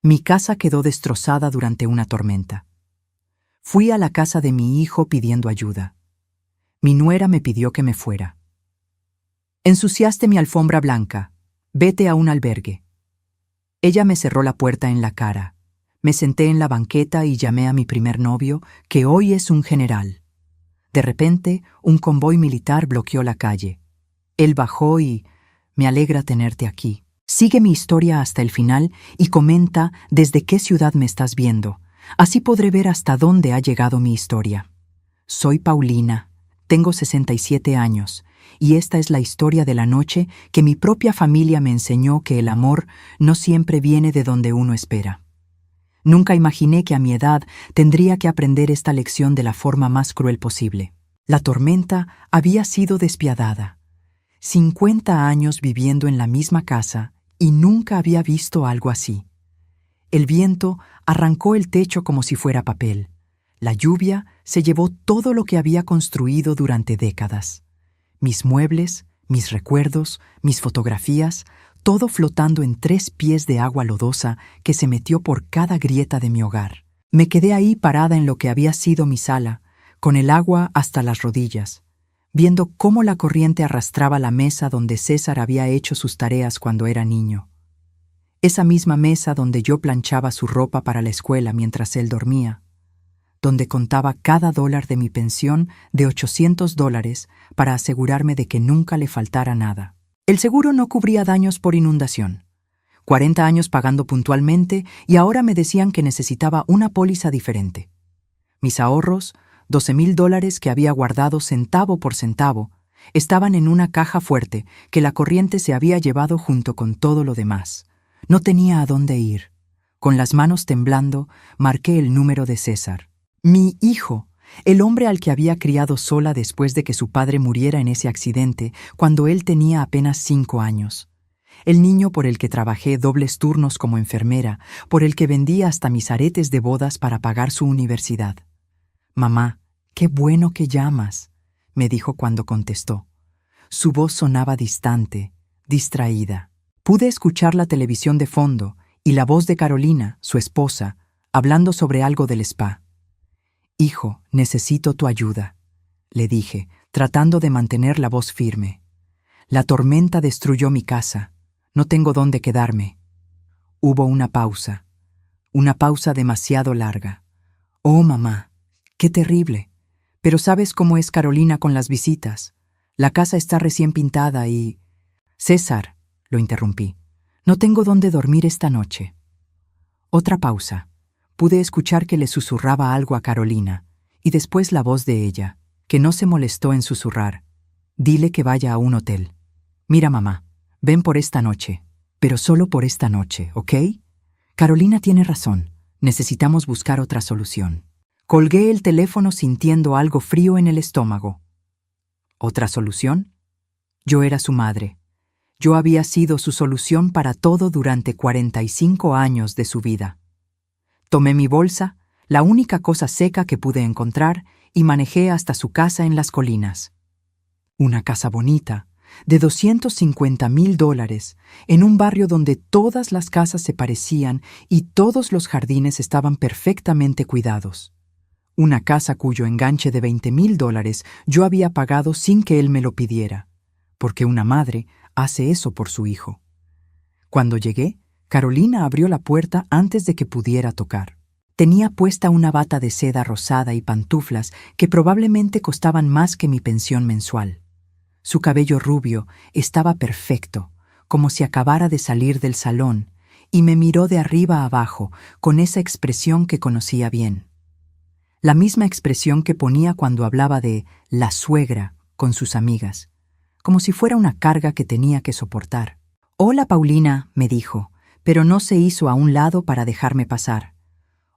Mi casa quedó destrozada durante una tormenta. Fui a la casa de mi hijo pidiendo ayuda. Mi nuera me pidió que me fuera. Ensuciaste mi alfombra blanca. Vete a un albergue. Ella me cerró la puerta en la cara. Me senté en la banqueta y llamé a mi primer novio, que hoy es un general. De repente, un convoy militar bloqueó la calle. Él bajó y... Me alegra tenerte aquí. Sigue mi historia hasta el final y comenta desde qué ciudad me estás viendo. Así podré ver hasta dónde ha llegado mi historia. Soy Paulina, tengo 67 años, y esta es la historia de la noche que mi propia familia me enseñó que el amor no siempre viene de donde uno espera. Nunca imaginé que a mi edad tendría que aprender esta lección de la forma más cruel posible. La tormenta había sido despiadada. 50 años viviendo en la misma casa y nunca había visto algo así. El viento arrancó el techo como si fuera papel. La lluvia se llevó todo lo que había construido durante décadas. Mis muebles, mis recuerdos, mis fotografías, todo flotando en 3 pies de agua lodosa que se metió por cada grieta de mi hogar. Me quedé ahí parada en lo que había sido mi sala, con el agua hasta las rodillas, viendo cómo la corriente arrastraba la mesa donde César había hecho sus tareas cuando era niño. Esa misma mesa donde yo planchaba su ropa para la escuela mientras él dormía, donde contaba cada dólar de mi pensión de $800 para asegurarme de que nunca le faltara nada. El seguro no cubría daños por inundación. 40 años pagando puntualmente y ahora me decían que necesitaba una póliza diferente. Mis ahorros, $12,000 que había guardado centavo por centavo, estaban en una caja fuerte que la corriente se había llevado junto con todo lo demás. No tenía a dónde ir. Con las manos temblando, marqué el número de César. Mi hijo, el hombre al que había criado sola después de que su padre muriera en ese accidente cuando él tenía apenas 5 años. El niño por el que trabajé dobles turnos como enfermera, por el que vendía hasta mis aretes de bodas para pagar su universidad. «Mamá, qué bueno que llamas», me dijo cuando contestó. Su voz sonaba distante, distraída. Pude escuchar la televisión de fondo y la voz de Carolina, su esposa, hablando sobre algo del spa. «Hijo, necesito tu ayuda», le dije, tratando de mantener la voz firme. «La tormenta destruyó mi casa. No tengo dónde quedarme». Hubo una pausa demasiado larga. «Oh, mamá, qué terrible. Pero ¿sabes cómo es Carolina con las visitas? La casa está recién pintada y...» «César», lo interrumpí, «no tengo dónde dormir esta noche». Otra pausa. Pude escuchar que le susurraba algo a Carolina, y después la voz de ella, que no se molestó en susurrar. «Dile que vaya a un hotel. Mira, mamá, ven por esta noche, pero solo por esta noche, ¿ok? Carolina tiene razón, necesitamos buscar otra solución». Colgué el teléfono sintiendo algo frío en el estómago. ¿Otra solución? Yo era su madre. Yo había sido su solución para todo durante 45 años de su vida. Tomé mi bolsa, la única cosa seca que pude encontrar, y manejé hasta su casa en las colinas. Una casa bonita, de $250,000, en un barrio donde todas las casas se parecían y todos los jardines estaban perfectamente cuidados. Una casa cuyo enganche de $20,000 yo había pagado sin que él me lo pidiera, porque una madre hace eso por su hijo. Cuando llegué, Carolina abrió la puerta antes de que pudiera tocar. Tenía puesta una bata de seda rosada y pantuflas que probablemente costaban más que mi pensión mensual. Su cabello rubio estaba perfecto, como si acabara de salir del salón, y me miró de arriba a abajo con esa expresión que conocía bien. La misma expresión que ponía cuando hablaba de la suegra con sus amigas, como si fuera una carga que tenía que soportar. «Hola, Paulina», me dijo, pero no se hizo a un lado para dejarme pasar.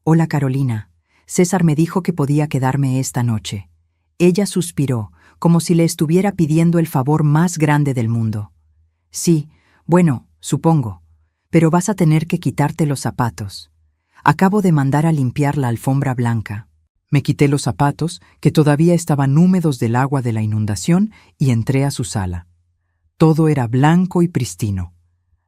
«Hola, Carolina. César me dijo que podía quedarme esta noche». Ella suspiró, como si le estuviera pidiendo el favor más grande del mundo. «Sí, bueno, supongo, pero vas a tener que quitarte los zapatos. Acabo de mandar a limpiar la alfombra blanca». Me quité los zapatos, que todavía estaban húmedos del agua de la inundación, y entré a su sala. Todo era blanco y pristino.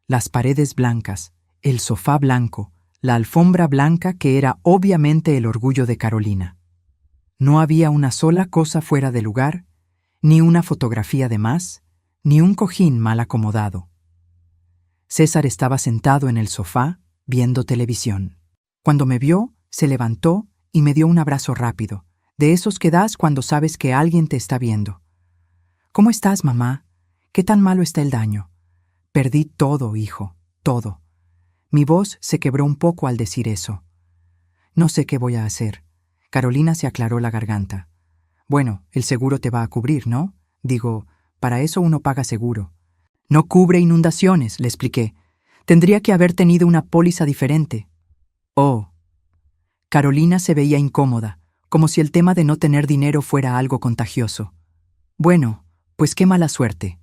Las paredes blancas, el sofá blanco, la alfombra blanca que era obviamente el orgullo de Carolina. No había una sola cosa fuera de lugar, ni una fotografía de más, ni un cojín mal acomodado. César estaba sentado en el sofá, viendo televisión. Cuando me vio, se levantó y me dio un abrazo rápido, de esos que das cuando sabes que alguien te está viendo. «¿Cómo estás, mamá? ¿Qué tan malo está el daño?» «Perdí todo, hijo, todo». Mi voz se quebró un poco al decir eso. «No sé qué voy a hacer». Carolina se aclaró la garganta. «Bueno, el seguro te va a cubrir, ¿no? Digo, para eso uno paga seguro». «No cubre inundaciones», le expliqué. «Tendría que haber tenido una póliza diferente». «Oh». Carolina se veía incómoda, como si el tema de no tener dinero fuera algo contagioso. «Bueno, pues qué mala suerte».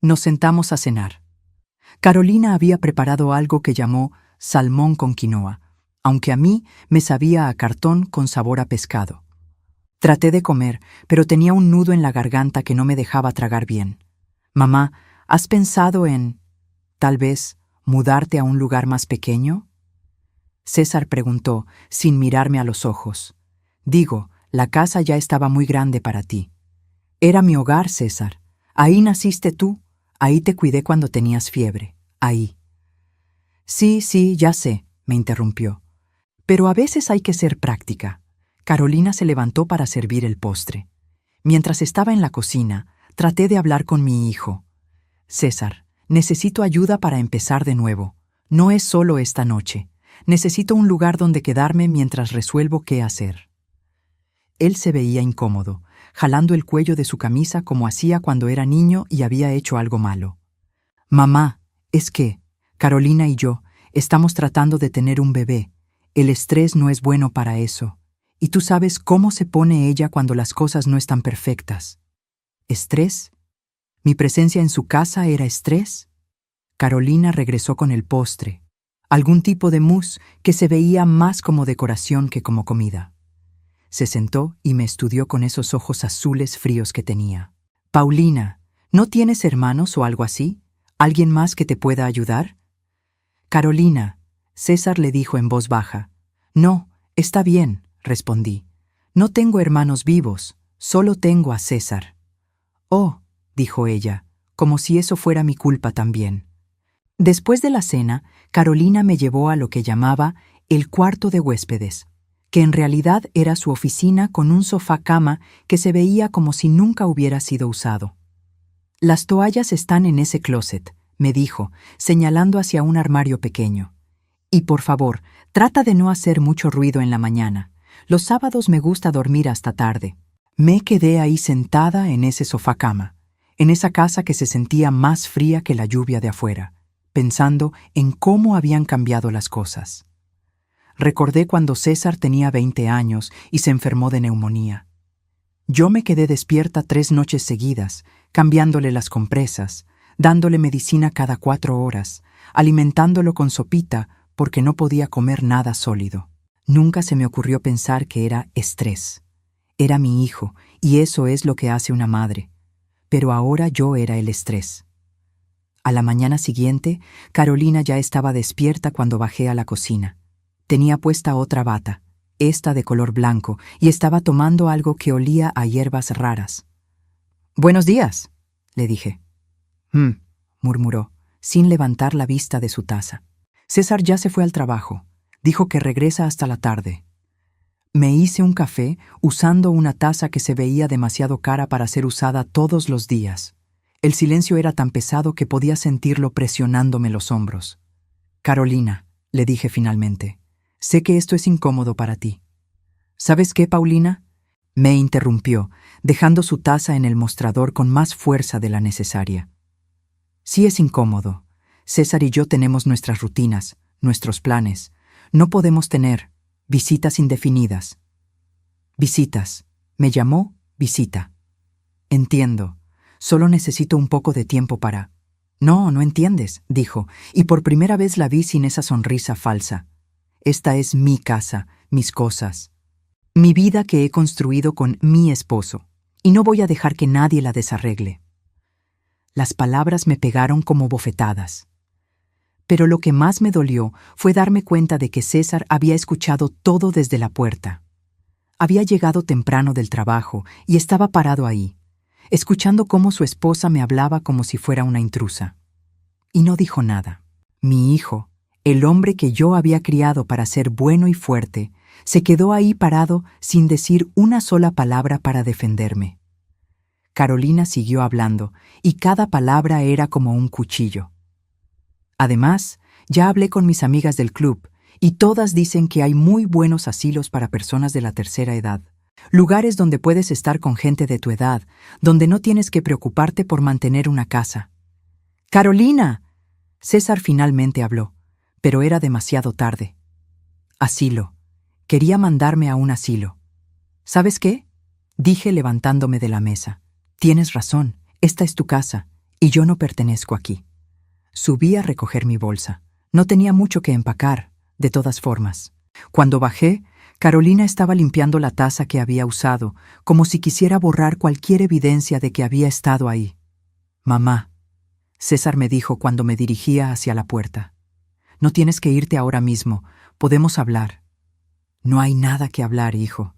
Nos sentamos a cenar. Carolina había preparado algo que llamó salmón con quinoa, aunque a mí me sabía a cartón con sabor a pescado. Traté de comer, pero tenía un nudo en la garganta que no me dejaba tragar bien. «Mamá, ¿has pensado en, tal vez, mudarte a un lugar más pequeño?» César preguntó, sin mirarme a los ojos. «Digo, la casa ya estaba muy grande para ti». «Era mi hogar, César. Ahí naciste tú. Ahí te cuidé cuando tenías fiebre. Ahí». «Sí, ya sé», me interrumpió. «Pero a veces hay que ser práctica». Carolina se levantó para servir el postre. Mientras estaba en la cocina, traté de hablar con mi hijo. «César, necesito ayuda para empezar de nuevo. No es solo esta noche. Necesito un lugar donde quedarme mientras resuelvo qué hacer». Él se veía incómodo, jalando el cuello de su camisa como hacía cuando era niño y había hecho algo malo. «Mamá, es que Carolina y yo estamos tratando de tener un bebé. El estrés no es bueno para eso. Y tú sabes cómo se pone ella cuando las cosas no están perfectas». «¿Estrés? ¿Mi presencia en su casa era estrés?» Carolina regresó con el postre, algún tipo de mousse que se veía más como decoración que como comida. Se sentó y me estudió con esos ojos azules fríos que tenía. «Paulina, ¿no tienes hermanos o algo así? ¿Alguien más que te pueda ayudar?» «Carolina», César le dijo en voz baja. «No, está bien», respondí. «No tengo hermanos vivos, solo tengo a César». «Oh», dijo ella, como si eso fuera mi culpa también. Después de la cena, Carolina me llevó a lo que llamaba el cuarto de huéspedes, que en realidad era su oficina con un sofá-cama que se veía como si nunca hubiera sido usado. «Las toallas están en ese closet», me dijo, señalando hacia un armario pequeño. «Y por favor, trata de no hacer mucho ruido en la mañana. Los sábados me gusta dormir hasta tarde». Me quedé ahí sentada en ese sofá-cama, en esa casa que se sentía más fría que la lluvia de afuera, pensando en cómo habían cambiado las cosas. Recordé cuando César tenía 20 años y se enfermó de neumonía. Yo me quedé despierta 3 noches seguidas, cambiándole las compresas, dándole medicina cada 4 horas, alimentándolo con sopita porque no podía comer nada sólido. Nunca se me ocurrió pensar que era estrés. Era mi hijo, y eso es lo que hace una madre. Pero ahora yo era el estrés. A la mañana siguiente, Carolina ya estaba despierta cuando bajé a la cocina. Tenía puesta otra bata, esta de color blanco, y estaba tomando algo que olía a hierbas raras. «Buenos días», le dije. Murmuró, sin levantar la vista de su taza. «César ya se fue al trabajo. Dijo que regresa hasta la tarde». Me hice un café usando una taza que se veía demasiado cara para ser usada todos los días. El silencio era tan pesado que podía sentirlo presionándome los hombros. «Carolina», le dije finalmente, «sé que esto es incómodo para ti». «¿Sabes qué, Paulina?», me interrumpió, dejando su taza en el mostrador con más fuerza de la necesaria. «Sí es incómodo. César y yo tenemos nuestras rutinas, nuestros planes. No podemos tener visitas indefinidas». «Visitas», me llamó visita. «Entiendo. Solo necesito un poco de tiempo para...». «No, no entiendes», dijo, y por primera vez la vi sin esa sonrisa falsa. «Esta es mi casa, mis cosas. Mi vida que he construido con mi esposo, y no voy a dejar que nadie la desarregle». Las palabras me pegaron como bofetadas. Pero lo que más me dolió fue darme cuenta de que César había escuchado todo desde la puerta. Había llegado temprano del trabajo y estaba parado ahí, escuchando cómo su esposa me hablaba como si fuera una intrusa. Y no dijo nada. Mi hijo, el hombre que yo había criado para ser bueno y fuerte, se quedó ahí parado sin decir una sola palabra para defenderme. Carolina siguió hablando, y cada palabra era como un cuchillo. Además, ya hablé con mis amigas del club, y todas dicen que hay muy buenos asilos para personas de la tercera edad. Lugares donde puedes estar con gente de tu edad, donde no tienes que preocuparte por mantener una casa. ¡Carolina! César finalmente habló, pero era demasiado tarde. Asilo. Quería mandarme a un asilo. ¿Sabes qué? Dije levantándome de la mesa. Tienes razón, esta es tu casa, y yo no pertenezco aquí. Subí a recoger mi bolsa. No tenía mucho que empacar, de todas formas. Cuando bajé, Carolina estaba limpiando la taza que había usado, como si quisiera borrar cualquier evidencia de que había estado ahí. Mamá, César me dijo cuando me dirigía hacia la puerta. No tienes que irte ahora mismo, podemos hablar. No hay nada que hablar, hijo.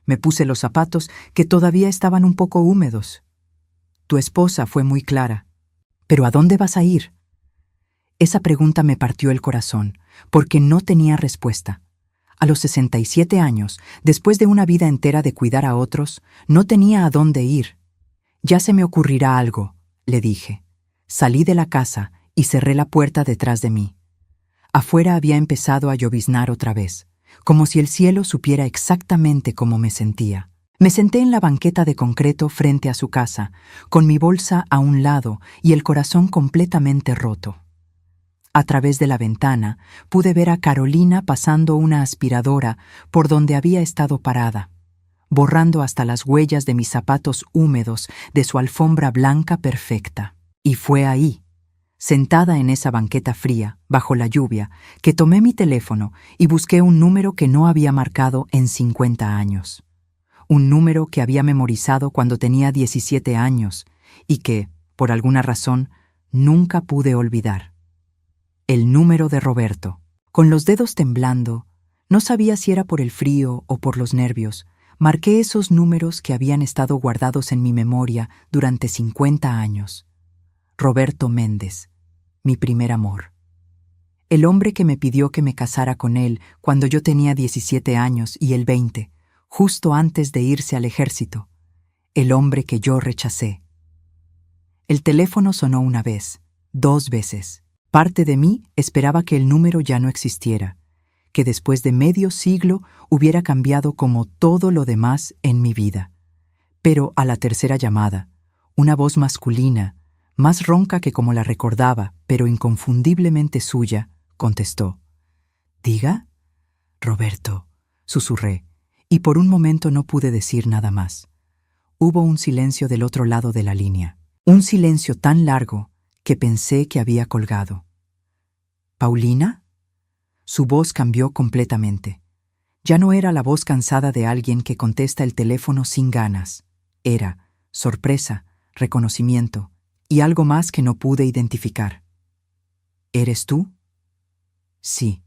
Me puse los zapatos, que todavía estaban un poco húmedos. Tu esposa fue muy clara. ¿Pero a dónde vas a ir? Esa pregunta me partió el corazón, porque no tenía respuesta. A los 67 años, después de una vida entera de cuidar a otros, no tenía a dónde ir. Ya se me ocurrirá algo, le dije. Salí de la casa y cerré la puerta detrás de mí. Afuera había empezado a lloviznar otra vez, como si el cielo supiera exactamente cómo me sentía. Me senté en la banqueta de concreto frente a su casa, con mi bolsa a un lado y el corazón completamente roto. A través de la ventana pude ver a Carolina pasando una aspiradora por donde había estado parada, borrando hasta las huellas de mis zapatos húmedos de su alfombra blanca perfecta. Y fue ahí, sentada en esa banqueta fría, bajo la lluvia, que tomé mi teléfono y busqué un número que no había marcado en 50 años. Un número que había memorizado cuando tenía 17 años y que, por alguna razón, nunca pude olvidar. El número de Roberto. Con los dedos temblando, no sabía si era por el frío o por los nervios, marqué esos números que habían estado guardados en mi memoria durante 50 años. Roberto Méndez, mi primer amor. El hombre que me pidió que me casara con él cuando yo tenía 17 años y él 20, justo antes de irse al ejército. El hombre que yo rechacé. El teléfono sonó una vez, 2 veces. Parte de mí esperaba que el número ya no existiera, que después de medio siglo hubiera cambiado como todo lo demás en mi vida. Pero a la tercera llamada, una voz masculina, más ronca que como la recordaba, pero inconfundiblemente suya, contestó. ¿Diga? Roberto, susurré, y por un momento no pude decir nada más. Hubo un silencio del otro lado de la línea, un silencio tan largo que pensé que había colgado. ¿Paulina? Su voz cambió completamente. Ya no era la voz cansada de alguien que contesta el teléfono sin ganas. Era sorpresa, reconocimiento y algo más que no pude identificar. ¿Eres tú? Sí.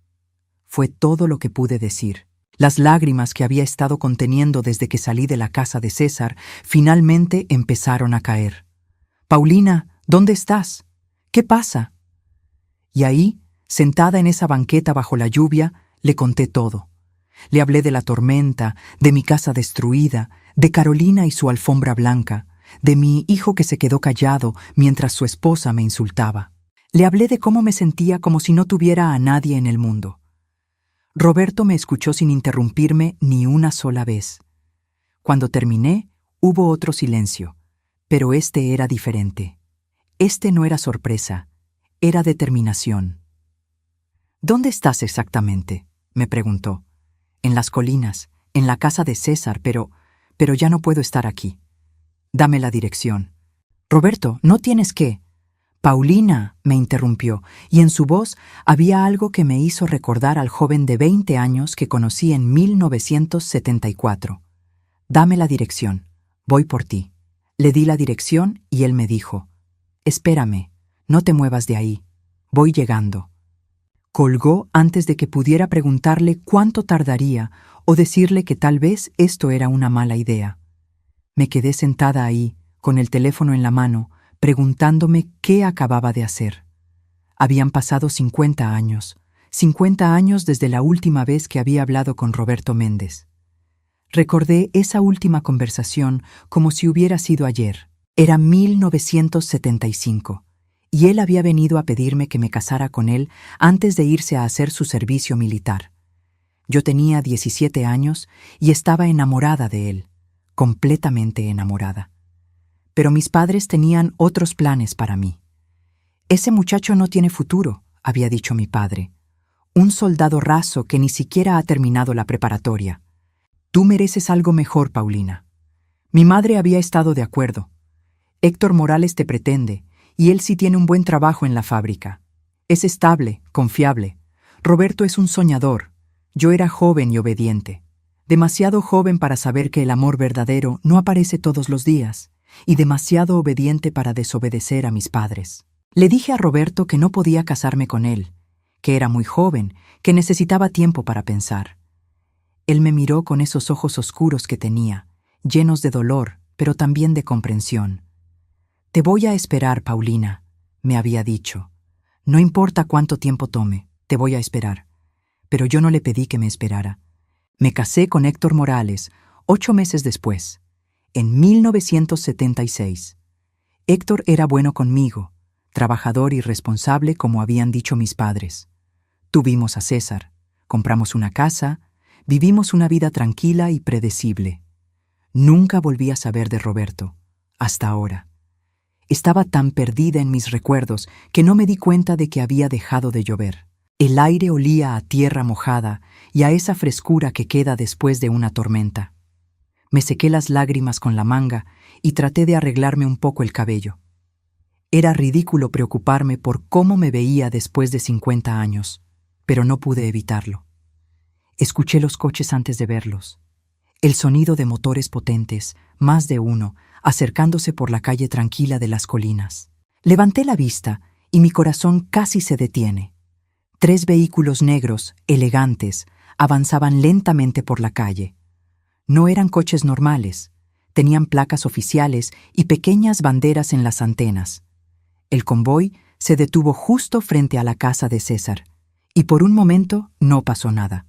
Fue todo lo que pude decir. Las lágrimas que había estado conteniendo desde que salí de la casa de César finalmente empezaron a caer. Paulina, ¿dónde estás? ¿Qué pasa? Y ahí, sentada en esa banqueta bajo la lluvia, le conté todo. Le hablé de la tormenta, de mi casa destruida, de Carolina y su alfombra blanca, de mi hijo que se quedó callado mientras su esposa me insultaba. Le hablé de cómo me sentía como si no tuviera a nadie en el mundo. Roberto me escuchó sin interrumpirme ni una sola vez. Cuando terminé, hubo otro silencio, pero este era diferente. Este no era sorpresa, era determinación. ¿Dónde estás exactamente?, me preguntó. En las colinas, en la casa de César, pero ya no puedo estar aquí. Dame la dirección. Roberto, no tienes que. Paulina, me interrumpió, y en su voz había algo que me hizo recordar al joven de 20 años que conocí en 1974. Dame la dirección, voy por ti. Le di la dirección y él me dijo, espérame, no te muevas de ahí, voy llegando. Colgó antes de que pudiera preguntarle cuánto tardaría o decirle que tal vez esto era una mala idea. Me quedé sentada ahí, con el teléfono en la mano, preguntándome qué acababa de hacer. Habían pasado 50 años, 50 años desde la última vez que había hablado con Roberto Méndez. Recordé esa última conversación como si hubiera sido ayer. Era 1975, y él había venido a pedirme que me casara con él antes de irse a hacer su servicio militar. Yo tenía 17 años y estaba enamorada de él, completamente enamorada. Pero mis padres tenían otros planes para mí. «Ese muchacho no tiene futuro», había dicho mi padre. «Un soldado raso que ni siquiera ha terminado la preparatoria. Tú mereces algo mejor, Paulina». Mi madre había estado de acuerdo. «Héctor Morales te pretende, y él sí tiene un buen trabajo en la fábrica. Es estable, confiable. Roberto es un soñador. Yo era joven y obediente. Demasiado joven para saber que el amor verdadero no aparece todos los días, y demasiado obediente para desobedecer a mis padres». Le dije a Roberto que no podía casarme con él, que era muy joven, que necesitaba tiempo para pensar. Él me miró con esos ojos oscuros que tenía, llenos de dolor, pero también de comprensión. «Te voy a esperar, Paulina», me había dicho. «No importa cuánto tiempo tome, te voy a esperar». Pero yo no le pedí que me esperara. Me casé con Héctor Morales 8 meses después, en 1976. Héctor era bueno conmigo, trabajador y responsable como habían dicho mis padres. Tuvimos a César, compramos una casa, vivimos una vida tranquila y predecible. Nunca volví a saber de Roberto, hasta ahora. Estaba tan perdida en mis recuerdos que no me di cuenta de que había dejado de llover. El aire olía a tierra mojada y a esa frescura que queda después de una tormenta. Me sequé las lágrimas con la manga y traté de arreglarme un poco el cabello. Era ridículo preocuparme por cómo me veía después de 50 años, pero no pude evitarlo. Escuché los coches antes de verlos. El sonido de motores potentes, más de uno, acercándose por la calle tranquila de las colinas. Levanté la vista y mi corazón casi se detiene. 3 vehículos negros, elegantes, avanzaban lentamente por la calle. No eran coches normales, tenían placas oficiales y pequeñas banderas en las antenas. El convoy se detuvo justo frente a la casa de César, y por un momento no pasó nada.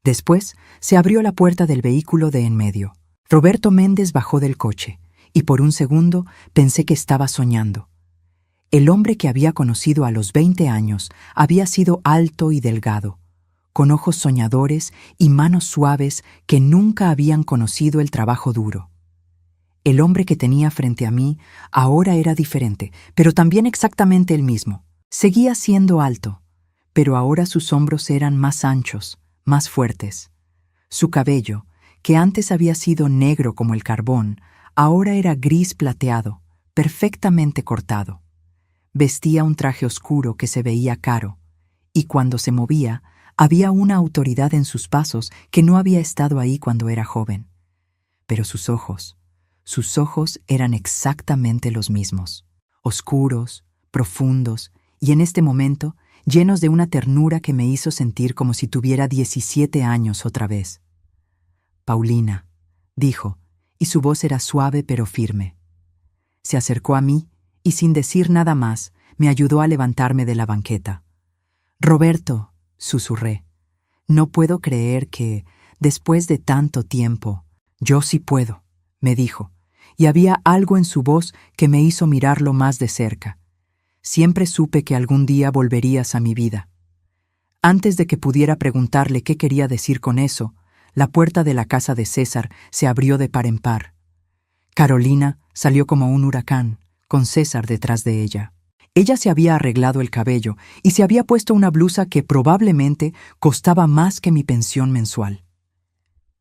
Después se abrió la puerta del vehículo de en medio. Roberto Méndez bajó del coche, y por un segundo pensé que estaba soñando. El hombre que había conocido a los 20 años había sido alto y delgado, con ojos soñadores y manos suaves que nunca habían conocido el trabajo duro. El hombre que tenía frente a mí ahora era diferente, pero también exactamente el mismo. Seguía siendo alto, pero ahora sus hombros eran más anchos, más fuertes. Su cabello, que antes había sido negro como el carbón, ahora era gris plateado, perfectamente cortado. Vestía un traje oscuro que se veía caro, y cuando se movía, había una autoridad en sus pasos que no había estado ahí cuando era joven. Pero sus ojos eran exactamente los mismos, oscuros, profundos, y en este momento, llenos de una ternura que me hizo sentir como si tuviera 17 años otra vez. «Paulina», dijo, y su voz era suave pero firme. Se acercó a mí y sin decir nada más, me ayudó a levantarme de la banqueta. «Roberto», susurré, «no puedo creer que, después de tanto tiempo...». «Yo sí puedo», me dijo, y había algo en su voz que me hizo mirarlo más de cerca. «Siempre supe que algún día volverías a mi vida». Antes de que pudiera preguntarle qué quería decir con eso, la puerta de la casa de César se abrió de par en par. Carolina salió como un huracán, con César detrás de ella. Ella se había arreglado el cabello y se había puesto una blusa que probablemente costaba más que mi pensión mensual.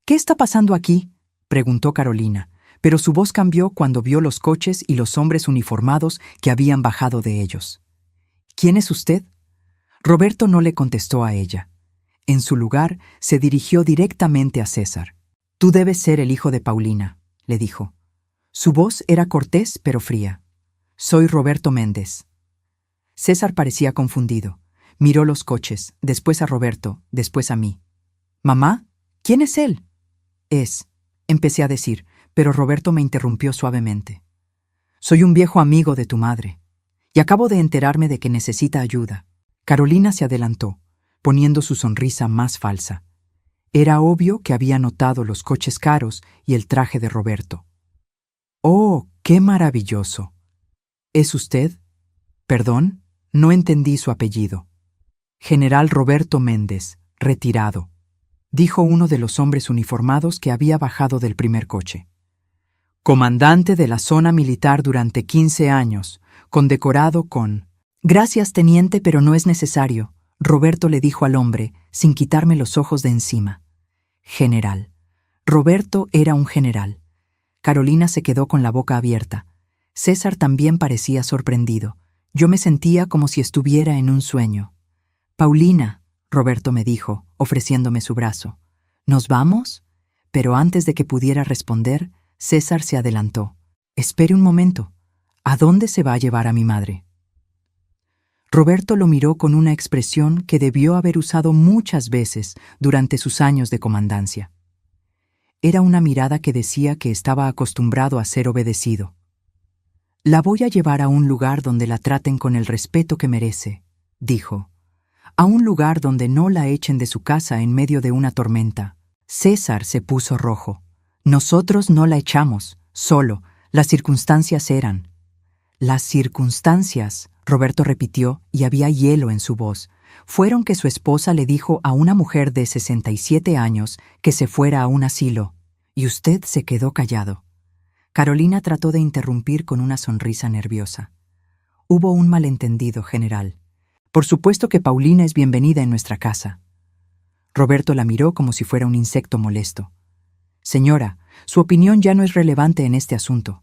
«¿Qué está pasando aquí?», preguntó Carolina, pero su voz cambió cuando vio los coches y los hombres uniformados que habían bajado de ellos. «¿Quién es usted?». Roberto no le contestó a ella. En su lugar, se dirigió directamente a César. «Tú debes ser el hijo de Paulina», le dijo. Su voz era cortés pero fría. «Soy Roberto Méndez». César parecía confundido, Miró los coches, después a Roberto, después a mí. «¿Mamá? ¿Quién es él?» Empecé a decir, pero Roberto me interrumpió suavemente. «Soy un viejo amigo de tu madre, y acabo de enterarme de que necesita ayuda». Carolina se adelantó, poniendo su sonrisa más falsa. Era obvio que había notado los coches caros y el traje de Roberto. «¡Oh, qué maravilloso! ¿Es usted? Perdón, no entendí su apellido». «General Roberto Méndez, retirado», dijo uno de los hombres uniformados que había bajado del primer coche. «Comandante de la zona militar durante 15 años, condecorado con...» «Gracias, teniente, pero no es necesario», Roberto le dijo al hombre, sin quitarme los ojos de encima. General. Roberto era un general. Carolina se quedó con la boca abierta. César también parecía sorprendido. Yo me sentía como si estuviera en un sueño. «Paulina», Roberto me dijo, ofreciéndome su brazo. «¿Nos vamos?» Pero antes de que pudiera responder, César se adelantó. «Espere un momento. ¿A dónde se va a llevar a mi madre?» Roberto lo miró con una expresión que debió haber usado muchas veces durante sus años de comandancia. Era una mirada que decía que estaba acostumbrado a ser obedecido. «La voy a llevar a un lugar donde la traten con el respeto que merece», dijo. «A un lugar donde no la echen de su casa en medio de una tormenta». César se puso rojo. «Nosotros no la echamos, solo. Las circunstancias eran». «Las circunstancias», Roberto repitió, y había hielo en su voz, «fueron que su esposa le dijo a una mujer de 67 años que se fuera a un asilo, y usted se quedó callado». Carolina trató de interrumpir con una sonrisa nerviosa. «Hubo un malentendido, general. Por supuesto que Paulina es bienvenida en nuestra casa». Roberto la miró como si fuera un insecto molesto. «Señora, su opinión ya no es relevante en este asunto».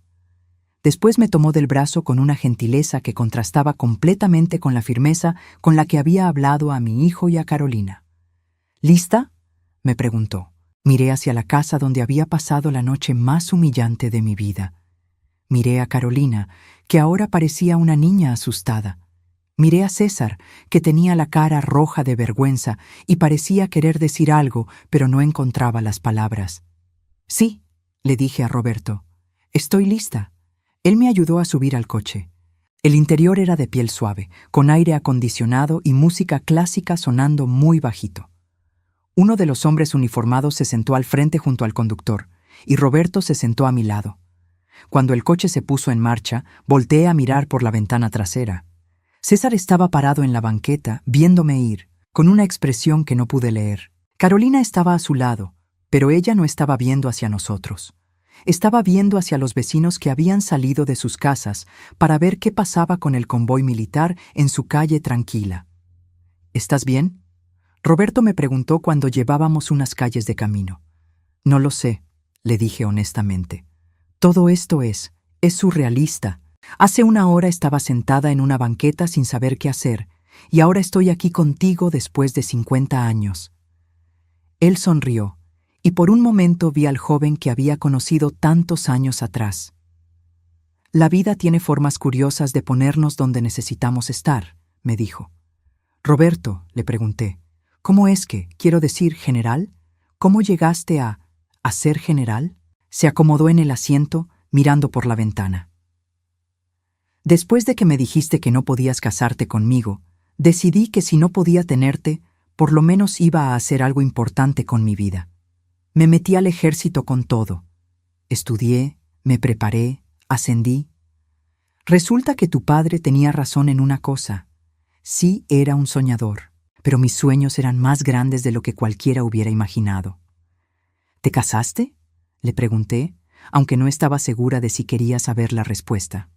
Después me tomó del brazo con una gentileza que contrastaba completamente con la firmeza con la que había hablado a mi hijo y a Carolina. «¿Lista?», me preguntó. Miré hacia la casa donde había pasado la noche más humillante de mi vida. Miré a Carolina, que ahora parecía una niña asustada. Miré a César, que tenía la cara roja de vergüenza y parecía querer decir algo, pero no encontraba las palabras. «Sí», le dije a Roberto, «estoy lista». Él me ayudó a subir al coche. El interior era de piel suave, con aire acondicionado y música clásica sonando muy bajito. Uno de los hombres uniformados se sentó al frente junto al conductor, y Roberto se sentó a mi lado. Cuando el coche se puso en marcha, volteé a mirar por la ventana trasera. César estaba parado en la banqueta, viéndome ir, con una expresión que no pude leer. Carolina estaba a su lado, pero ella no estaba viendo hacia nosotros. Estaba viendo hacia los vecinos que habían salido de sus casas para ver qué pasaba con el convoy militar en su calle tranquila. «¿Estás bien?», Roberto me preguntó cuando llevábamos unas calles de camino. «No lo sé», le dije honestamente. «Todo esto es surrealista. Hace una hora estaba sentada en una banqueta sin saber qué hacer, y ahora estoy aquí contigo después de 50 años». Él sonrió, y por un momento vi al joven que había conocido tantos años atrás. «La vida tiene formas curiosas de ponernos donde necesitamos estar», me dijo. «Roberto», le pregunté, «¿cómo es que, quiero decir, general? ¿Cómo llegaste a ser general?» Se acomodó en el asiento, mirando por la ventana. «Después de que me dijiste que no podías casarte conmigo, decidí que si no podía tenerte, por lo menos iba a hacer algo importante con mi vida. Me metí al ejército con todo. Estudié, me preparé, ascendí. Resulta que tu padre tenía razón en una cosa. Sí era un soñador, pero mis sueños eran más grandes de lo que cualquiera hubiera imaginado». «¿Te casaste?», le pregunté, aunque no estaba segura de si quería saber la respuesta.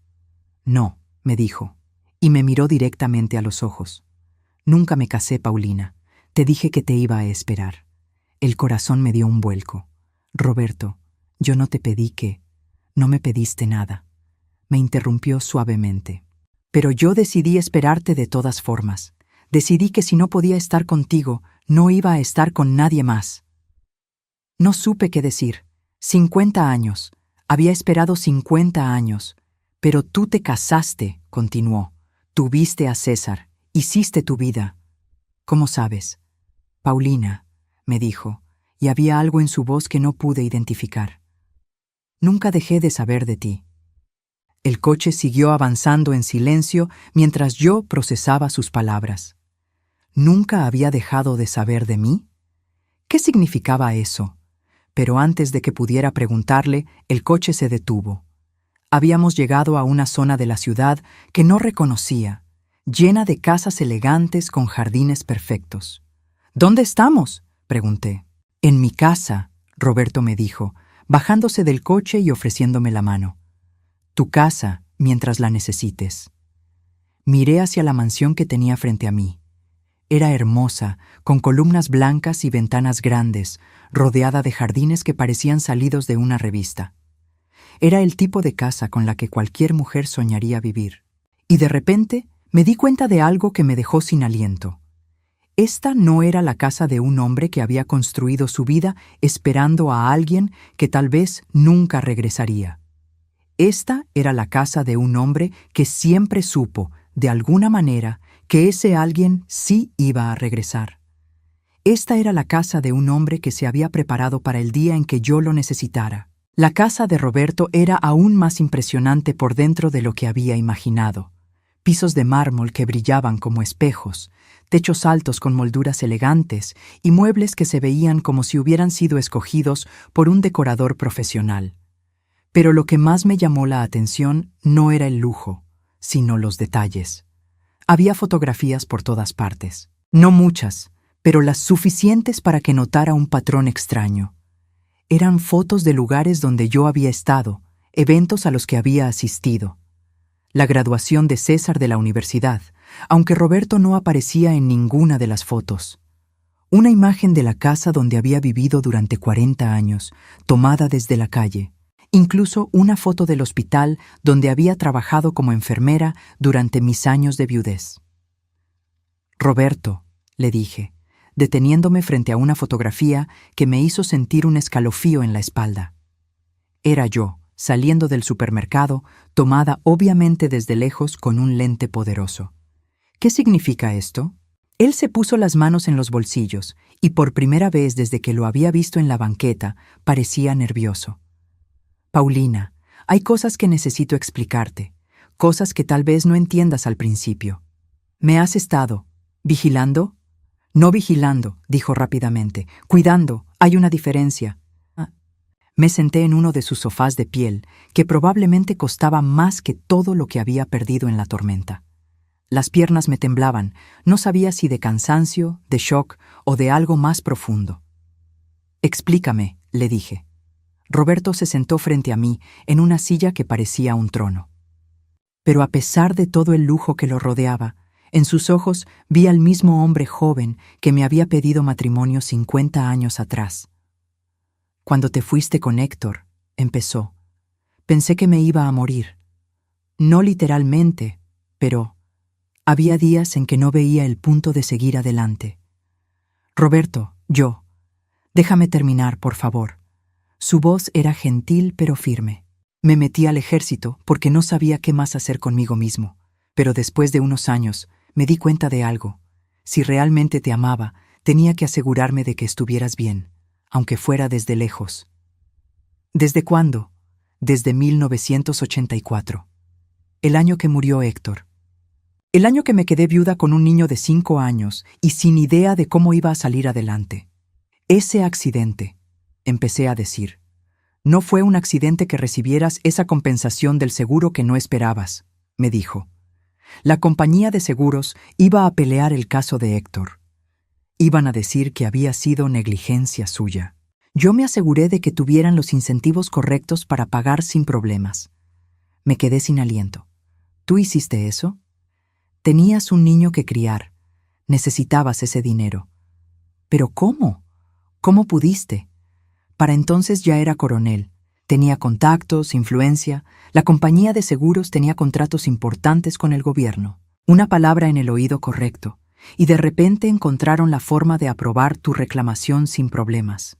«No», me dijo, y me miró directamente a los ojos. «Nunca me casé, Paulina. Te dije que te iba a esperar». El corazón me dio un vuelco. «Roberto, yo no te pedí que... No me pediste nada». Me interrumpió suavemente. «Pero yo decidí esperarte de todas formas. Decidí que si no podía estar contigo, no iba a estar con nadie más». No supe qué decir. 50 años. Había esperado 50 años. «Pero tú te casaste», continuó. «Tuviste a César. Hiciste tu vida. ¿Cómo sabes? Paulina, me dijo, y había algo en su voz que no pude identificar. Nunca dejé de saber de ti. El coche siguió avanzando en silencio mientras yo procesaba sus palabras. ¿Nunca había dejado de saber de mí? ¿Qué significaba eso? Pero antes de que pudiera preguntarle, el coche se detuvo. Habíamos llegado a una zona de la ciudad que no reconocía, llena de casas elegantes con jardines perfectos. ¿Dónde estamos?, pregunté. En mi casa, Roberto me dijo, bajándose del coche y ofreciéndome la mano. Tu casa, mientras la necesites. Miré hacia la mansión que tenía frente a mí. Era hermosa, con columnas blancas y ventanas grandes, rodeada de jardines que parecían salidos de una revista. Era el tipo de casa con la que cualquier mujer soñaría vivir. Y de repente me di cuenta de algo que me dejó sin aliento. Esta no era la casa de un hombre que había construido su vida esperando a alguien que tal vez nunca regresaría. Esta era la casa de un hombre que siempre supo, de alguna manera, que ese alguien sí iba a regresar. Esta era la casa de un hombre que se había preparado para el día en que yo lo necesitara. La casa de Roberto era aún más impresionante por dentro de lo que había imaginado. Pisos de mármol que brillaban como espejos, techos altos con molduras elegantes y muebles que se veían como si hubieran sido escogidos por un decorador profesional. Pero lo que más me llamó la atención no era el lujo, sino los detalles. Había fotografías por todas partes. No muchas, pero las suficientes para que notara un patrón extraño. Eran fotos de lugares donde yo había estado, eventos a los que había asistido. La graduación de César de la universidad, aunque Roberto no aparecía en ninguna de las fotos. Una imagen de la casa donde había vivido durante 40 años, tomada desde la calle. Incluso una foto del hospital donde había trabajado como enfermera durante mis años de viudez. Roberto, le dije, deteniéndome frente a una fotografía que me hizo sentir un escalofrío en la espalda. Era yo, saliendo del supermercado, tomada obviamente desde lejos con un lente poderoso. ¿Qué significa esto? Él se puso las manos en los bolsillos y por primera vez desde que lo había visto en la banqueta, parecía nervioso. Paulina, hay cosas que necesito explicarte, cosas que tal vez no entiendas al principio. ¿Me has estado vigilando? No vigilando, dijo rápidamente. Cuidando, hay una diferencia. Me senté en uno de sus sofás de piel, que probablemente costaba más que todo lo que había perdido en la tormenta. Las piernas me temblaban, no sabía si de cansancio, de shock o de algo más profundo. Explícame, le dije. Roberto se sentó frente a mí en una silla que parecía un trono. Pero a pesar de todo el lujo que lo rodeaba, en sus ojos vi al mismo hombre joven que me había pedido matrimonio 50 años atrás. Cuando te fuiste con Héctor, empezó, pensé que me iba a morir. No literalmente, pero había días en que no veía el punto de seguir adelante. Roberto, déjame terminar, por favor. Su voz era gentil pero firme. Me metí al ejército porque no sabía qué más hacer conmigo mismo, pero después de unos años me di cuenta de algo. Si realmente te amaba, tenía que asegurarme de que estuvieras bien, aunque fuera desde lejos. ¿Desde cuándo? Desde 1984. El año que murió Héctor. El año que me quedé viuda con un niño de 5 años y sin idea de cómo iba a salir adelante. Ese accidente, empecé a decir. No fue un accidente que recibieras esa compensación del seguro que no esperabas, me dijo. La compañía de seguros iba a pelear el caso de Héctor. Iban a decir que había sido negligencia suya. Yo me aseguré de que tuvieran los incentivos correctos para pagar sin problemas. Me quedé sin aliento. ¿Tú hiciste eso? Tenías un niño que criar. Necesitabas ese dinero. ¿Pero cómo? ¿Cómo pudiste? Para entonces ya era coronel. Tenía contactos, influencia. La compañía de seguros tenía contratos importantes con el gobierno. Una palabra en el oído correcto, y de repente encontraron la forma de aprobar tu reclamación sin problemas.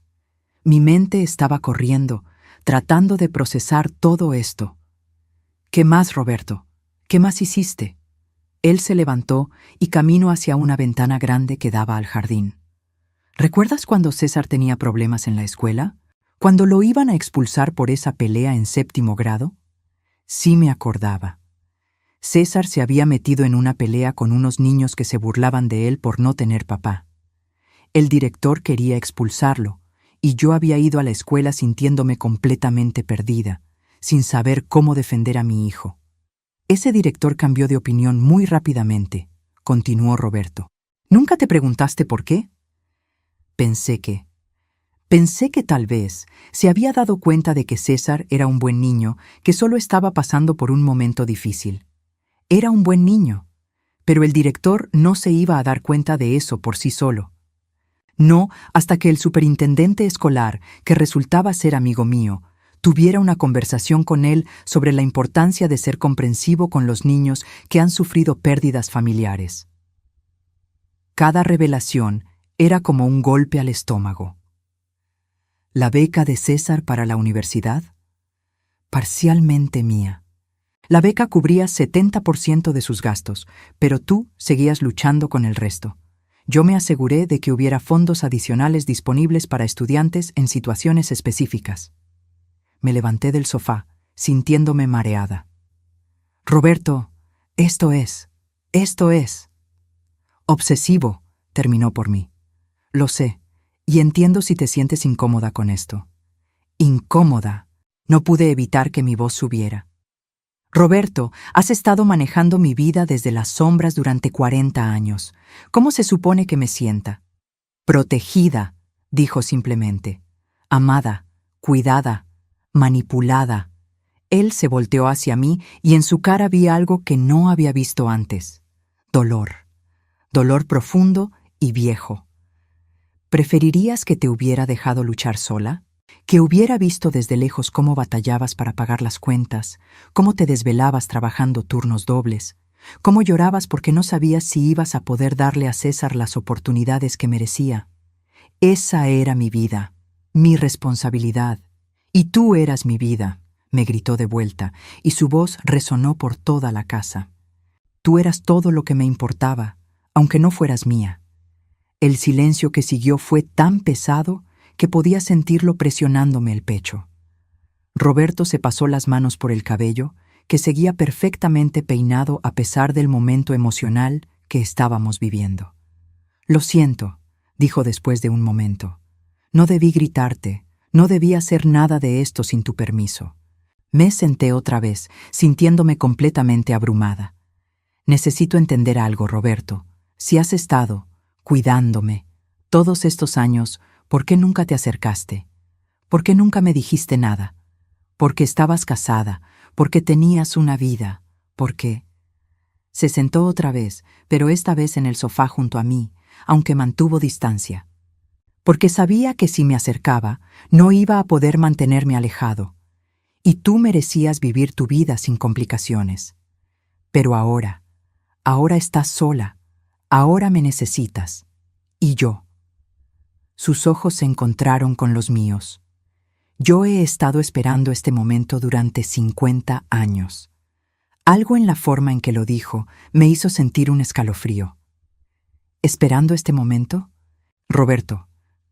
Mi mente estaba corriendo, tratando de procesar todo esto. ¿Qué más, Roberto? ¿Qué más hiciste? Él se levantó y caminó hacia una ventana grande que daba al jardín. ¿Recuerdas cuando César tenía problemas en la escuela? ¿Cuando lo iban a expulsar por esa pelea en 7º grado? Sí me acordaba. César se había metido en una pelea con unos niños que se burlaban de él por no tener papá. El director quería expulsarlo, y yo había ido a la escuela sintiéndome completamente perdida, sin saber cómo defender a mi hijo. Ese director cambió de opinión muy rápidamente, continuó Roberto. ¿Nunca te preguntaste por qué? Pensé que tal vez se había dado cuenta de que César era un buen niño que solo estaba pasando por un momento difícil. Era un buen niño, pero el director no se iba a dar cuenta de eso por sí solo. No hasta que el superintendente escolar, que resultaba ser amigo mío, tuviera una conversación con él sobre la importancia de ser comprensivo con los niños que han sufrido pérdidas familiares. Cada revelación era como un golpe al estómago. ¿La beca de César para la universidad? Parcialmente mía. La beca cubría 70% de sus gastos, pero tú seguías luchando con el resto. Yo me aseguré de que hubiera fondos adicionales disponibles para estudiantes en situaciones específicas. Me levanté del sofá, sintiéndome mareada. Roberto, esto es. Obsesivo, terminó por mí. Lo sé, y entiendo si te sientes incómoda con esto. Incómoda. No pude evitar que mi voz subiera. Roberto, has estado manejando mi vida desde las sombras durante 40 años. ¿Cómo se supone que me sienta? Protegida, dijo simplemente. Amada, cuidada, manipulada. Él se volteó hacia mí y en su cara vi algo que no había visto antes. Dolor. Dolor profundo y viejo. ¿Preferirías que te hubiera dejado luchar sola? ¿Que hubiera visto desde lejos cómo batallabas para pagar las cuentas, cómo te desvelabas trabajando turnos dobles, cómo llorabas porque no sabías si ibas a poder darle a César las oportunidades que merecía? Esa era mi vida, mi responsabilidad. Y tú eras mi vida, me gritó de vuelta, y su voz resonó por toda la casa. Tú eras todo lo que me importaba, aunque no fueras mía. El silencio que siguió fue tan pesado que podía sentirlo presionándome el pecho. Roberto se pasó las manos por el cabello, que seguía perfectamente peinado a pesar del momento emocional que estábamos viviendo. Lo siento, dijo después de un momento. No debí gritarte, no debí hacer nada de esto sin tu permiso. Me senté otra vez, sintiéndome completamente abrumada. Necesito entender algo, Roberto. Si has estado cuidándome todos estos años, ¿por qué nunca te acercaste? ¿Por qué nunca me dijiste nada? Porque estabas casada, porque tenías una vida, porque... Se sentó otra vez, pero esta vez en el sofá junto a mí, aunque mantuvo distancia. Porque sabía que si me acercaba, no iba a poder mantenerme alejado. Y tú merecías vivir tu vida sin complicaciones. Pero ahora estás sola, ahora me necesitas. Y yo. Sus ojos se encontraron con los míos. Yo he estado esperando este momento durante 50 años. Algo en la forma en que lo dijo me hizo sentir un escalofrío. ¿Esperando este momento? Roberto,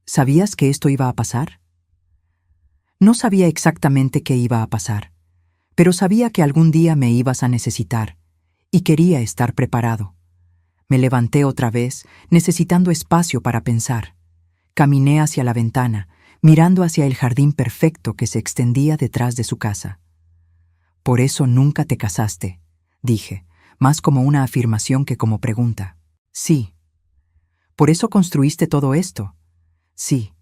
¿sabías que esto iba a pasar? No sabía exactamente qué iba a pasar, pero sabía que algún día me ibas a necesitar, y quería estar preparado. Me levanté otra vez, necesitando espacio para pensar. Caminé hacia la ventana, mirando hacia el jardín perfecto que se extendía detrás de su casa. Por eso nunca te casaste, dije, más como una afirmación que como pregunta. Sí. ¿Por eso construiste todo esto? Sí.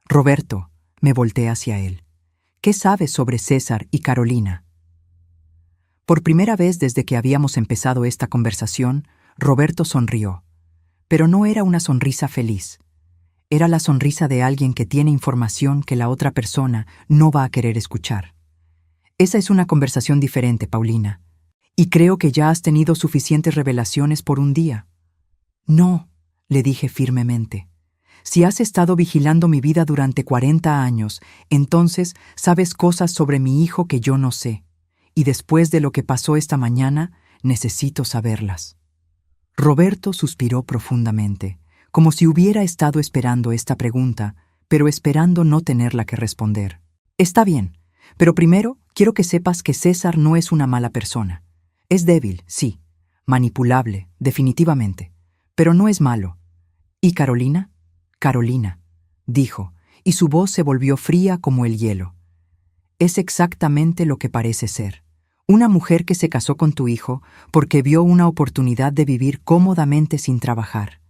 Roberto, me volteé hacia él. ¿Qué sabes sobre César y Carolina? Por primera vez desde que habíamos empezado esta conversación, Roberto sonrió. Pero no era una sonrisa feliz. Era la sonrisa de alguien que tiene información que la otra persona no va a querer escuchar. Esa es una conversación diferente, Paulina. Y creo que ya has tenido suficientes revelaciones por un día. No, le dije firmemente. Si has estado vigilando mi vida durante 40 años, entonces sabes cosas sobre mi hijo que yo no sé. Y después de lo que pasó esta mañana, necesito saberlas. Roberto suspiró profundamente, como si hubiera estado esperando esta pregunta, pero esperando no tenerla que responder. Está bien, pero primero quiero que sepas que César no es una mala persona. Es débil, sí, manipulable, definitivamente, pero no es malo. ¿Y Carolina? Carolina, dijo, y su voz se volvió fría como el hielo. Es exactamente lo que parece ser. Una mujer que se casó con tu hijo porque vio una oportunidad de vivir cómodamente sin trabajar.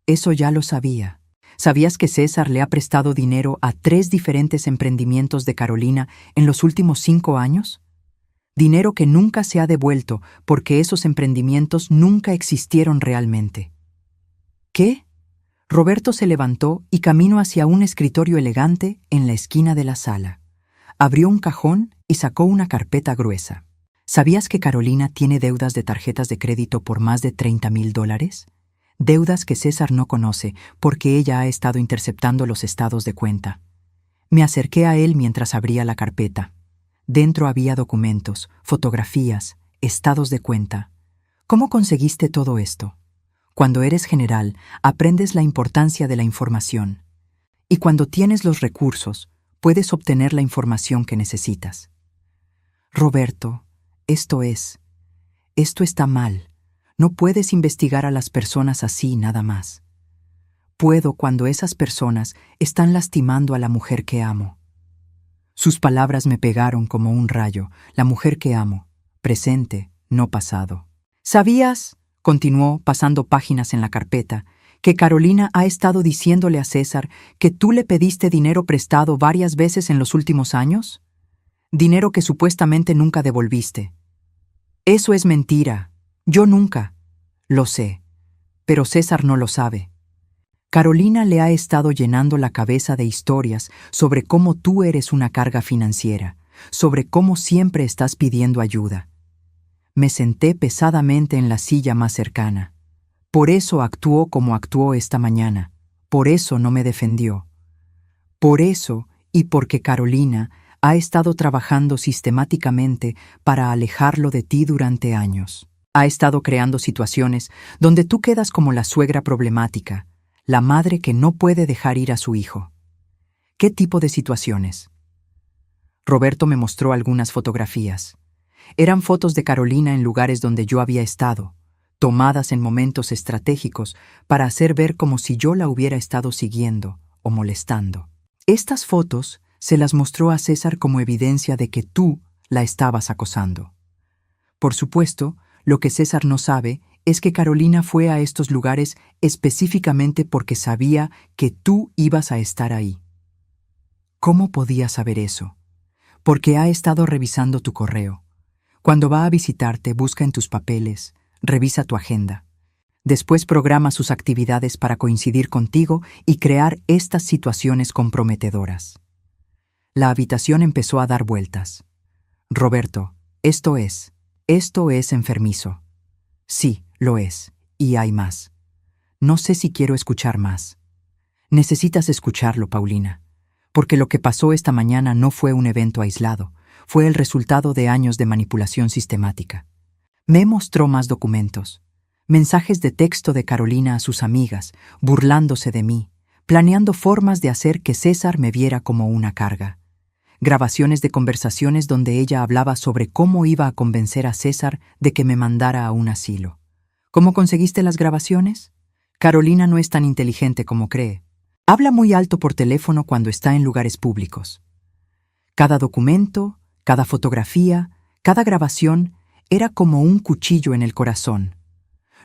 Eso ya lo sabía. ¿Sabías que César le ha prestado dinero a 3 diferentes emprendimientos de Carolina en los últimos 5 años? Dinero que nunca se ha devuelto porque esos emprendimientos nunca existieron realmente. ¿Qué? Roberto se levantó y caminó hacia un escritorio elegante en la esquina de la sala. Abrió un cajón y sacó una carpeta gruesa. ¿Sabías que Carolina tiene deudas de tarjetas de crédito por más de $30,000? Deudas que César no conoce porque ella ha estado interceptando los estados de cuenta. Me acerqué a él mientras abría la carpeta. Dentro había documentos, fotografías, estados de cuenta. ¿Cómo conseguiste todo esto? Cuando eres general, aprendes la importancia de la información. Y cuando tienes los recursos, puedes obtener la información que necesitas. Roberto, esto está mal. No puedes investigar a las personas así nada más. Puedo cuando esas personas están lastimando a la mujer que amo. Sus palabras me pegaron como un rayo. La mujer que amo, presente, no pasado. ¿Sabías? Continuó pasando páginas en la carpeta, que Carolina ha estado diciéndole a César que tú le pediste dinero prestado varias veces en los últimos años? Dinero que supuestamente nunca devolviste. Eso es mentira. Yo nunca. Lo sé. Pero César no lo sabe. Carolina le ha estado llenando la cabeza de historias sobre cómo tú eres una carga financiera, sobre cómo siempre estás pidiendo ayuda. Me senté pesadamente en la silla más cercana. Por eso actuó como actuó esta mañana. Por eso no me defendió. Por eso, y porque Carolina ha estado trabajando sistemáticamente para alejarlo de ti durante años. Ha estado creando situaciones donde tú quedas como la suegra problemática, la madre que no puede dejar ir a su hijo. ¿Qué tipo de situaciones? Roberto me mostró algunas fotografías. Eran fotos de Carolina en lugares donde yo había estado, tomadas en momentos estratégicos para hacer ver como si yo la hubiera estado siguiendo o molestando. Estas fotos se las mostró a César como evidencia de que tú la estabas acosando. Por supuesto, lo que César no sabe es que Carolina fue a estos lugares específicamente porque sabía que tú ibas a estar ahí. ¿Cómo podía saber eso? Porque ha estado revisando tu correo. Cuando va a visitarte, busca en tus papeles, revisa tu agenda. Después programa sus actividades para coincidir contigo y crear estas situaciones comprometedoras. La habitación empezó a dar vueltas. Roberto, esto es enfermizo. Sí, lo es, y hay más. No sé si quiero escuchar más. Necesitas escucharlo, Paulina, porque lo que pasó esta mañana no fue un evento aislado, fue el resultado de años de manipulación sistemática. Me mostró más documentos, mensajes de texto de Carolina a sus amigas, burlándose de mí, planeando formas de hacer que César me viera como una carga. Grabaciones de conversaciones donde ella hablaba sobre cómo iba a convencer a César de que me mandara a un asilo. ¿Cómo conseguiste las grabaciones? Carolina no es tan inteligente como cree. Habla muy alto por teléfono cuando está en lugares públicos. Cada documento, cada fotografía, cada grabación era como un cuchillo en el corazón.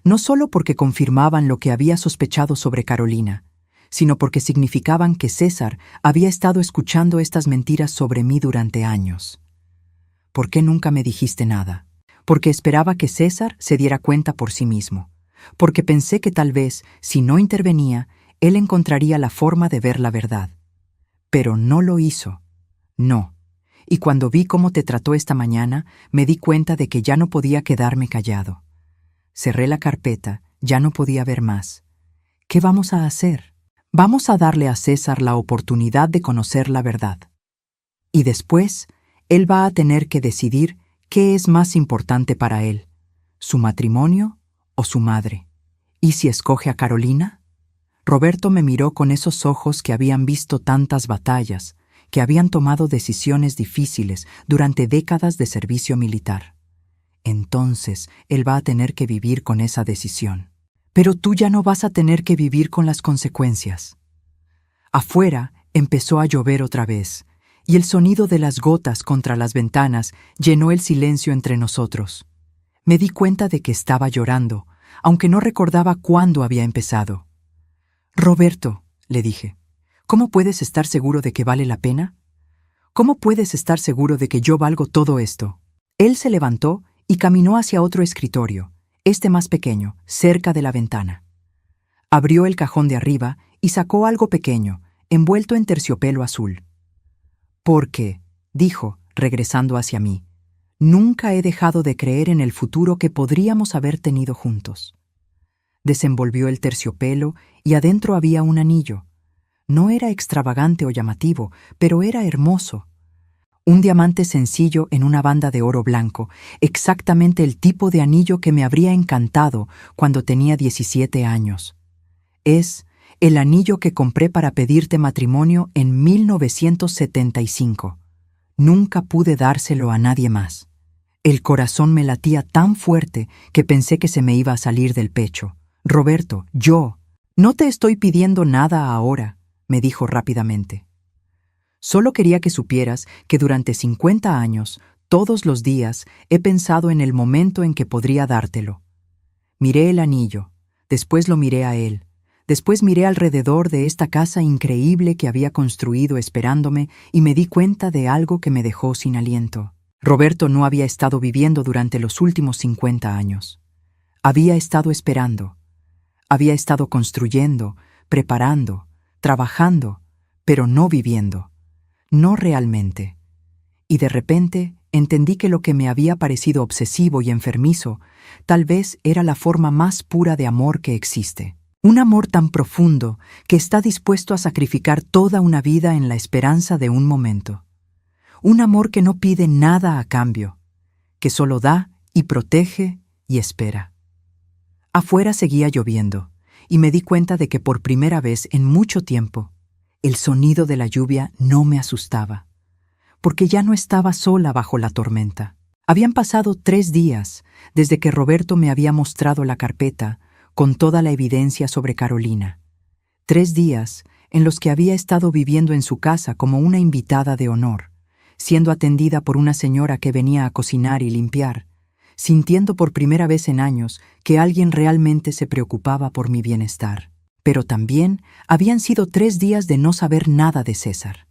No solo porque confirmaban lo que había sospechado sobre Carolina, sino porque significaban que César había estado escuchando estas mentiras sobre mí durante años. ¿Por qué nunca me dijiste nada? Porque esperaba que César se diera cuenta por sí mismo. Porque pensé que tal vez, si no intervenía, él encontraría la forma de ver la verdad. Pero no lo hizo. No. Y cuando vi cómo te trató esta mañana, me di cuenta de que ya no podía quedarme callado. Cerré la carpeta, ya no podía ver más. ¿Qué vamos a hacer? Vamos a darle a César la oportunidad de conocer la verdad. Y después, él va a tener que decidir qué es más importante para él, su matrimonio o su madre. ¿Y si escoge a Carolina? Roberto me miró con esos ojos que habían visto tantas batallas, que habían tomado decisiones difíciles durante décadas de servicio militar. Entonces, él va a tener que vivir con esa decisión. Pero tú ya no vas a tener que vivir con las consecuencias. Afuera empezó a llover otra vez, y el sonido de las gotas contra las ventanas llenó el silencio entre nosotros. Me di cuenta de que estaba llorando, aunque no recordaba cuándo había empezado. Roberto, le dije, ¿cómo puedes estar seguro de que vale la pena? ¿Cómo puedes estar seguro de que yo valgo todo esto? Él se levantó y caminó hacia otro escritorio, este más pequeño, cerca de la ventana. Abrió el cajón de arriba y sacó algo pequeño, envuelto en terciopelo azul. Porque, dijo, regresando hacia mí, nunca he dejado de creer en el futuro que podríamos haber tenido juntos. Desenvolvió el terciopelo y adentro había un anillo. No era extravagante o llamativo, pero era hermoso. Un diamante sencillo en una banda de oro blanco, exactamente el tipo de anillo que me habría encantado cuando tenía 17 años. Es el anillo que compré para pedirte matrimonio en 1975. Nunca pude dárselo a nadie más. El corazón me latía tan fuerte que pensé que se me iba a salir del pecho. Roberto, yo no te estoy pidiendo nada ahora, me dijo rápidamente. Solo quería que supieras que durante 50 años, todos los días, he pensado en el momento en que podría dártelo. Miré el anillo, después lo miré a él, después miré alrededor de esta casa increíble que había construido esperándome y me di cuenta de algo que me dejó sin aliento. Roberto no había estado viviendo durante los últimos 50 años. Había estado esperando. Había estado construyendo, preparando, trabajando, pero no viviendo. No realmente. Y de repente entendí que lo que me había parecido obsesivo y enfermizo tal vez era la forma más pura de amor que existe. Un amor tan profundo que está dispuesto a sacrificar toda una vida en la esperanza de un momento. Un amor que no pide nada a cambio, que solo da y protege y espera. Afuera seguía lloviendo, y me di cuenta de que por primera vez en mucho tiempo, el sonido de la lluvia no me asustaba, porque ya no estaba sola bajo la tormenta. Habían pasado 3 días desde que Roberto me había mostrado la carpeta con toda la evidencia sobre Carolina. 3 días en los que había estado viviendo en su casa como una invitada de honor, siendo atendida por una señora que venía a cocinar y limpiar, sintiendo por primera vez en años que alguien realmente se preocupaba por mi bienestar. Pero también habían sido 3 días de no saber nada de César.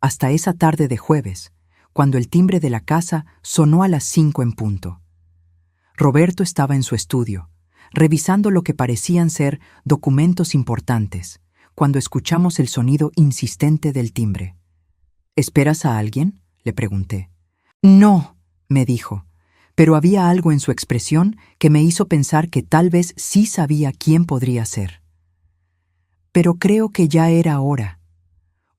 Hasta esa tarde de jueves, cuando el timbre de la casa sonó a las 5 en punto. Roberto estaba en su estudio, revisando lo que parecían ser documentos importantes, cuando escuchamos el sonido insistente del timbre. ¿Esperas a alguien?, le pregunté. No, me dijo, pero había algo en su expresión que me hizo pensar que tal vez sí sabía quién podría ser. Pero creo que ya era hora.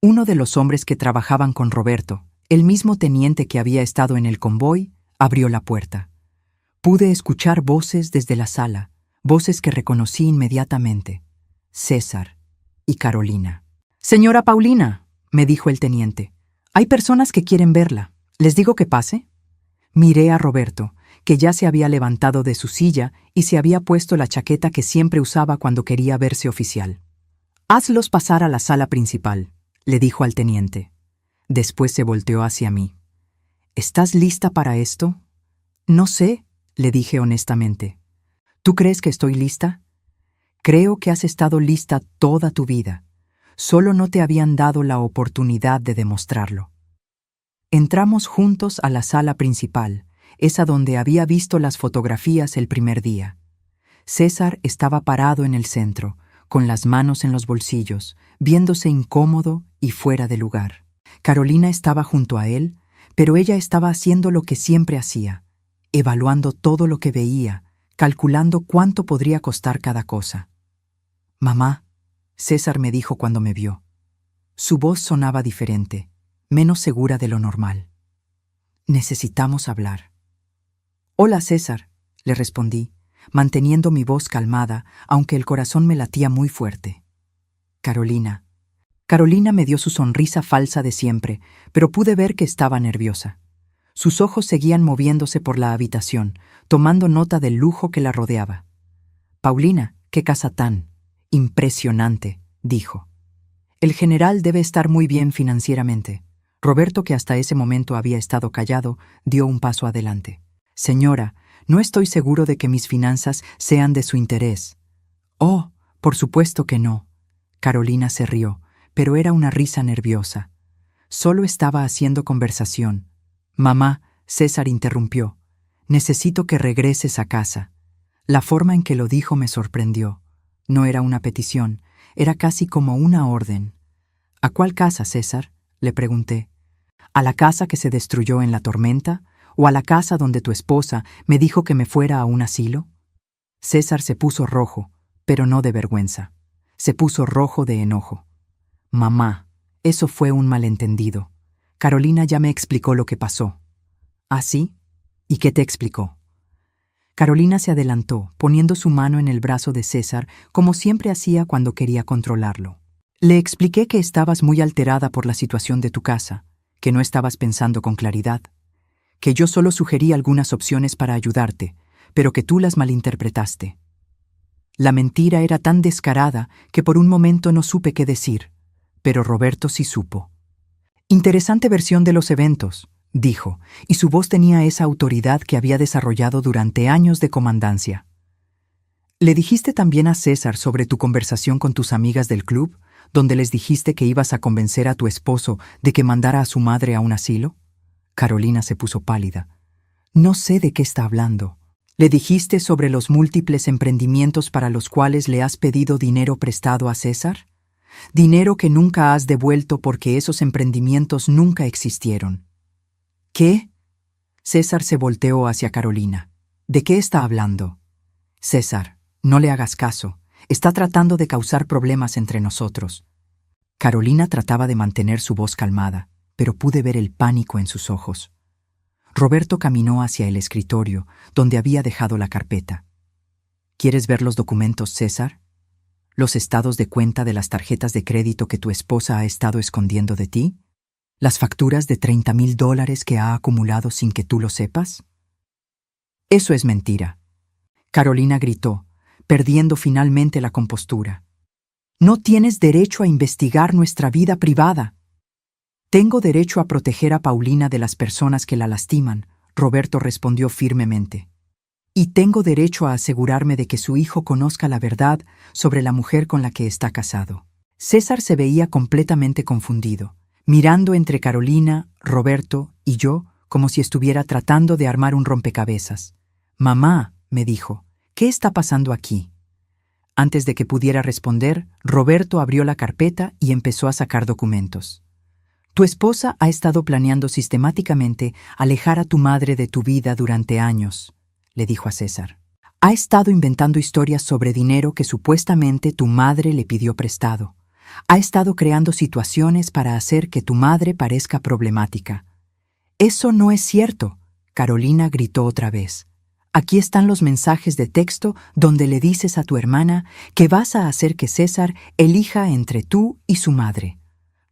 Uno de los hombres que trabajaban con Roberto, el mismo teniente que había estado en el convoy, abrió la puerta. Pude escuchar voces desde la sala, voces que reconocí inmediatamente. César y Carolina. «Señora Paulina», me dijo el teniente, «hay personas que quieren verla. ¿Les digo que pase?» Miré a Roberto, que ya se había levantado de su silla y se había puesto la chaqueta que siempre usaba cuando quería verse oficial. «Hazlos pasar a la sala principal», le dijo al teniente. Después se volteó hacia mí. «¿Estás lista para esto?» «No sé», le dije honestamente. «¿Tú crees que estoy lista?» «Creo que has estado lista toda tu vida. Solo no te habían dado la oportunidad de demostrarlo». Entramos juntos a la sala principal, esa donde había visto las fotografías el primer día. César estaba parado en el centro, con las manos en los bolsillos, viéndose incómodo y fuera de lugar. Carolina estaba junto a él, pero ella estaba haciendo lo que siempre hacía, evaluando todo lo que veía, calculando cuánto podría costar cada cosa. «Mamá», César me dijo cuando me vio. Su voz sonaba diferente, menos segura de lo normal. «Necesitamos hablar». «Hola, César», le respondí, manteniendo mi voz calmada, aunque el corazón me latía muy fuerte. Carolina. Carolina me dio su sonrisa falsa de siempre, pero pude ver que estaba nerviosa. Sus ojos seguían moviéndose por la habitación, tomando nota del lujo que la rodeaba. Paulina, qué casa tan impresionante, dijo. El general debe estar muy bien financieramente. Roberto, que hasta ese momento había estado callado, dio un paso adelante. Señora, no estoy seguro de que mis finanzas sean de su interés. Oh, por supuesto que no. Carolina se rió, pero era una risa nerviosa. Solo estaba haciendo conversación. Mamá, César interrumpió. Necesito que regreses a casa. La forma en que lo dijo me sorprendió. No era una petición, era casi como una orden. ¿A cuál casa, César?, le pregunté. ¿A la casa que se destruyó en la tormenta? ¿O a la casa donde tu esposa me dijo que me fuera a un asilo? César se puso rojo, pero no de vergüenza. Se puso rojo de enojo. Mamá, eso fue un malentendido. Carolina ya me explicó lo que pasó. ¿Ah, sí? ¿Y qué te explicó? Carolina se adelantó, poniendo su mano en el brazo de César, como siempre hacía cuando quería controlarlo. Le expliqué que estabas muy alterada por la situación de tu casa, que no estabas pensando con claridad, que yo solo sugerí algunas opciones para ayudarte, pero que tú las malinterpretaste. La mentira era tan descarada que por un momento no supe qué decir, pero Roberto sí supo. Interesante versión de los eventos, dijo, y su voz tenía esa autoridad que había desarrollado durante años de comandancia. ¿Le dijiste también a César sobre tu conversación con tus amigas del club, donde les dijiste que ibas a convencer a tu esposo de que mandara a su madre a un asilo? Carolina se puso pálida. No sé de qué está hablando. ¿Le dijiste sobre los múltiples emprendimientos para los cuales le has pedido dinero prestado a César? Dinero que nunca has devuelto porque esos emprendimientos nunca existieron. ¿Qué? César se volteó hacia Carolina. ¿De qué está hablando? César, no le hagas caso. Está tratando de causar problemas entre nosotros. Carolina trataba de mantener su voz calmada, pero pude ver el pánico en sus ojos. Roberto caminó hacia el escritorio, donde había dejado la carpeta. ¿Quieres ver los documentos, César? ¿Los estados de cuenta de las tarjetas de crédito que tu esposa ha estado escondiendo de ti? ¿Las facturas de $30,000 que ha acumulado sin que tú lo sepas? Eso es mentira. Carolina gritó, perdiendo finalmente la compostura. No tienes derecho a investigar nuestra vida privada. Tengo derecho a proteger a Paulina de las personas que la lastiman, Roberto respondió firmemente. Y tengo derecho a asegurarme de que su hijo conozca la verdad sobre la mujer con la que está casado. César se veía completamente confundido, mirando entre Carolina, Roberto y yo como si estuviera tratando de armar un rompecabezas. Mamá, me dijo, ¿qué está pasando aquí? Antes de que pudiera responder, Roberto abrió la carpeta y empezó a sacar documentos. Tu esposa ha estado planeando sistemáticamente alejar a tu madre de tu vida durante años, le dijo a César. Ha estado inventando historias sobre dinero que supuestamente tu madre le pidió prestado. Ha estado creando situaciones para hacer que tu madre parezca problemática. Eso no es cierto, Carolina gritó otra vez. Aquí están los mensajes de texto donde le dices a tu hermana que vas a hacer que César elija entre tú y su madre.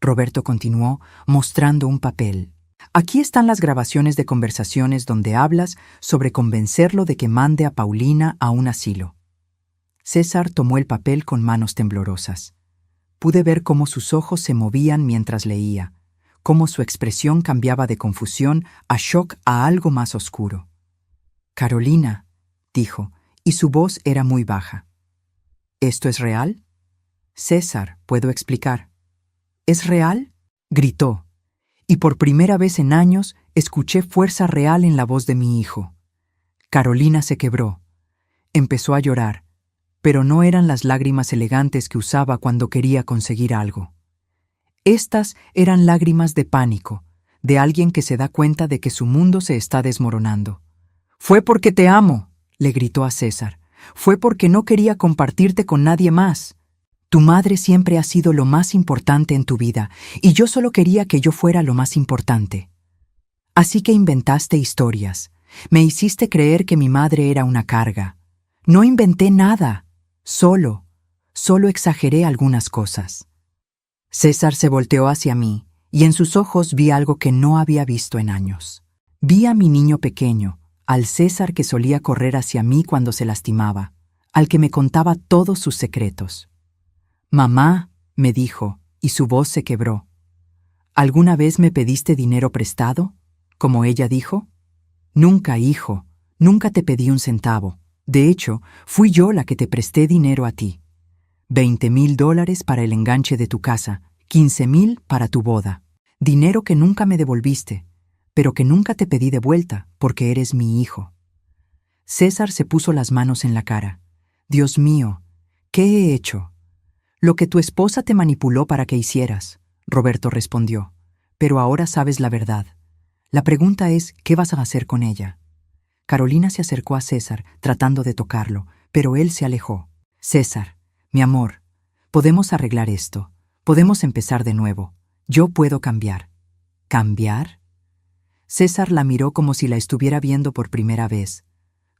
Roberto continuó, mostrando un papel. Aquí están las grabaciones de conversaciones donde hablas sobre convencerlo de que mande a Paulina a un asilo. César tomó el papel con manos temblorosas. Pude ver cómo sus ojos se movían mientras leía, cómo su expresión cambiaba de confusión a shock a algo más oscuro. Carolina, dijo, y su voz era muy baja. ¿Esto es real? César, puedo explicar. ¿Es real? Gritó, y por primera vez en años escuché fuerza real en la voz de mi hijo. Carolina se quebró. Empezó a llorar, pero no eran las lágrimas elegantes que usaba cuando quería conseguir algo. Estas eran lágrimas de pánico, de alguien que se da cuenta de que su mundo se está desmoronando. «Fue porque te amo», le gritó a César. «Fue porque no quería compartirte con nadie más. Tu madre siempre ha sido lo más importante en tu vida, y yo solo quería que yo fuera lo más importante. Así que inventaste historias. Me hiciste creer que mi madre era una carga. No inventé nada. Solo exageré algunas cosas. César se volteó hacia mí y en sus ojos vi algo que no había visto en años. Vi a mi niño pequeño, al César que solía correr hacia mí cuando se lastimaba, al que me contaba todos sus secretos. «Mamá», me dijo, y su voz se quebró. «¿Alguna vez me pediste dinero prestado?», como ella dijo. «Nunca, hijo, nunca te pedí un centavo. De hecho, fui yo la que te presté dinero a ti. $20,000 para el enganche de tu casa, 15,000 para tu boda. Dinero que nunca me devolviste, pero que nunca te pedí de vuelta porque eres mi hijo». César se puso las manos en la cara. «Dios mío, ¿qué he hecho?». «Lo que tu esposa te manipuló para que hicieras», Roberto respondió. «Pero ahora sabes la verdad. La pregunta es, ¿qué vas a hacer con ella?». Carolina se acercó a César, tratando de tocarlo, pero él se alejó. «César, mi amor, podemos arreglar esto. Podemos empezar de nuevo. Yo puedo cambiar». «¿Cambiar?». César la miró como si la estuviera viendo por primera vez.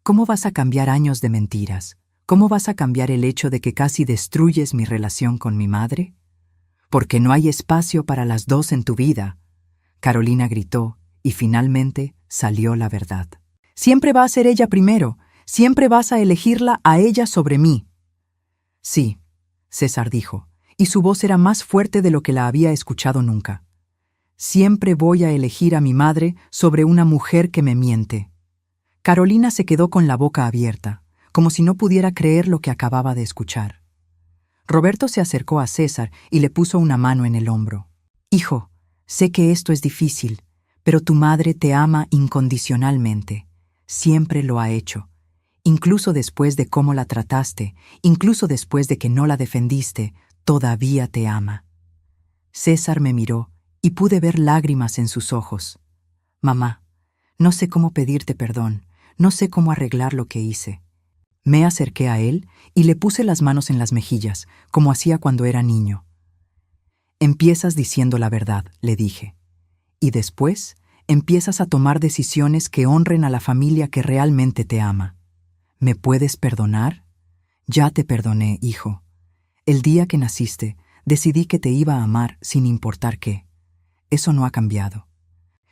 «¿Cómo vas a cambiar años de mentiras? ¿Cómo vas a cambiar el hecho de que casi destruyes mi relación con mi madre? Porque no hay espacio para las dos en tu vida». Carolina gritó y finalmente salió la verdad. «Siempre va a ser ella primero. Siempre vas a elegirla a ella sobre mí». «Sí», César dijo, y su voz era más fuerte de lo que la había escuchado nunca. «Siempre voy a elegir a mi madre sobre una mujer que me miente». Carolina se quedó con la boca abierta, como si no pudiera creer lo que acababa de escuchar. Roberto se acercó a César y le puso una mano en el hombro. «Hijo, sé que esto es difícil, pero tu madre te ama incondicionalmente. Siempre lo ha hecho. Incluso después de cómo la trataste, incluso después de que no la defendiste, todavía te ama». César me miró y pude ver lágrimas en sus ojos. «Mamá, no sé cómo pedirte perdón, no sé cómo arreglar lo que hice». Me acerqué a él y le puse las manos en las mejillas, como hacía cuando era niño. «Empiezas diciendo la verdad», le dije. «Y después empiezas a tomar decisiones que honren a la familia que realmente te ama. ¿Me puedes perdonar?». «Ya te perdoné, hijo. El día que naciste, decidí que te iba a amar sin importar qué. Eso no ha cambiado».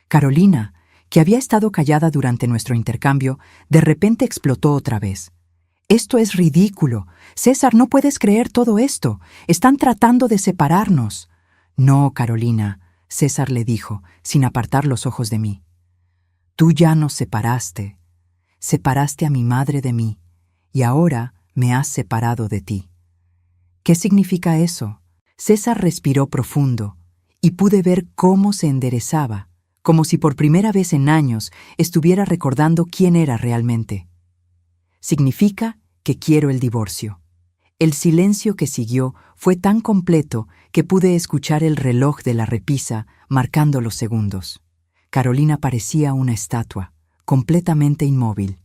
Carolina, que había estado callada durante nuestro intercambio, de repente explotó otra vez. «Esto es ridículo. César, no puedes creer todo esto. Están tratando de separarnos». «No, Carolina», César le dijo, sin apartar los ojos de mí. «Tú ya nos separaste. Separaste a mi madre de mí, y ahora me has separado de ti». «¿Qué significa eso?». César respiró profundo, y pude ver cómo se enderezaba, como si por primera vez en años estuviera recordando quién era realmente. «Significa que quiero el divorcio». El silencio que siguió fue tan completo que pude escuchar el reloj de la repisa marcando los segundos. Carolina parecía una estatua, completamente inmóvil.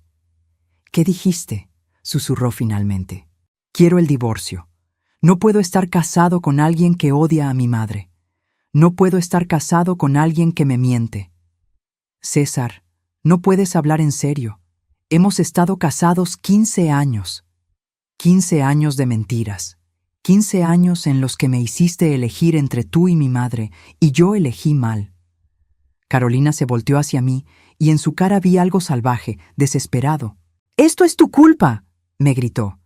«¿Qué dijiste?», susurró finalmente. «Quiero el divorcio. No puedo estar casado con alguien que odia a mi madre. No puedo estar casado con alguien que me miente». «César, no puedes hablar en serio. Hemos estado casados 15 años. 15 años de mentiras. 15 años en los que me hiciste elegir entre tú y mi madre, y yo elegí mal». Carolina se volteó hacia mí, y en su cara vi algo salvaje, desesperado. «¡Esto es tu culpa!», me gritó.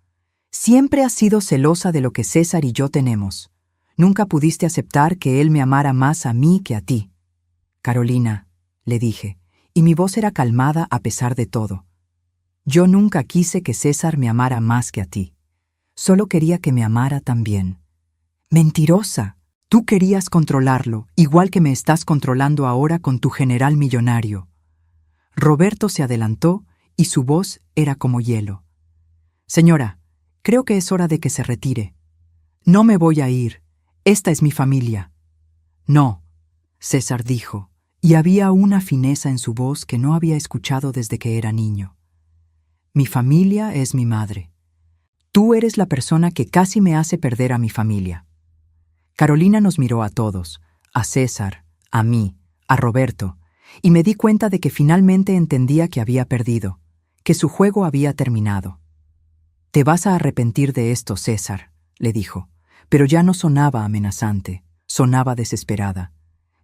«Siempre has sido celosa de lo que César y yo tenemos. Nunca pudiste aceptar que él me amara más a mí que a ti». «Carolina», le dije, y mi voz era calmada a pesar de todo. «Yo nunca quise que César me amara más que a ti. Solo quería que me amara también». «Mentirosa. Tú querías controlarlo, igual que me estás controlando ahora con tu general millonario». Roberto se adelantó y su voz era como hielo. «Señora, creo que es hora de que se retire». «No me voy a ir. Esta es mi familia». «No», César dijo, y había una fineza en su voz que no había escuchado desde que era niño. «Mi familia es mi madre. Tú eres la persona que casi me hace perder a mi familia». Carolina nos miró a todos, a César, a mí, a Roberto, y me di cuenta de que finalmente entendía que había perdido, que su juego había terminado. Te vas a arrepentir de esto, César, le dijo, pero ya no sonaba amenazante, sonaba desesperada.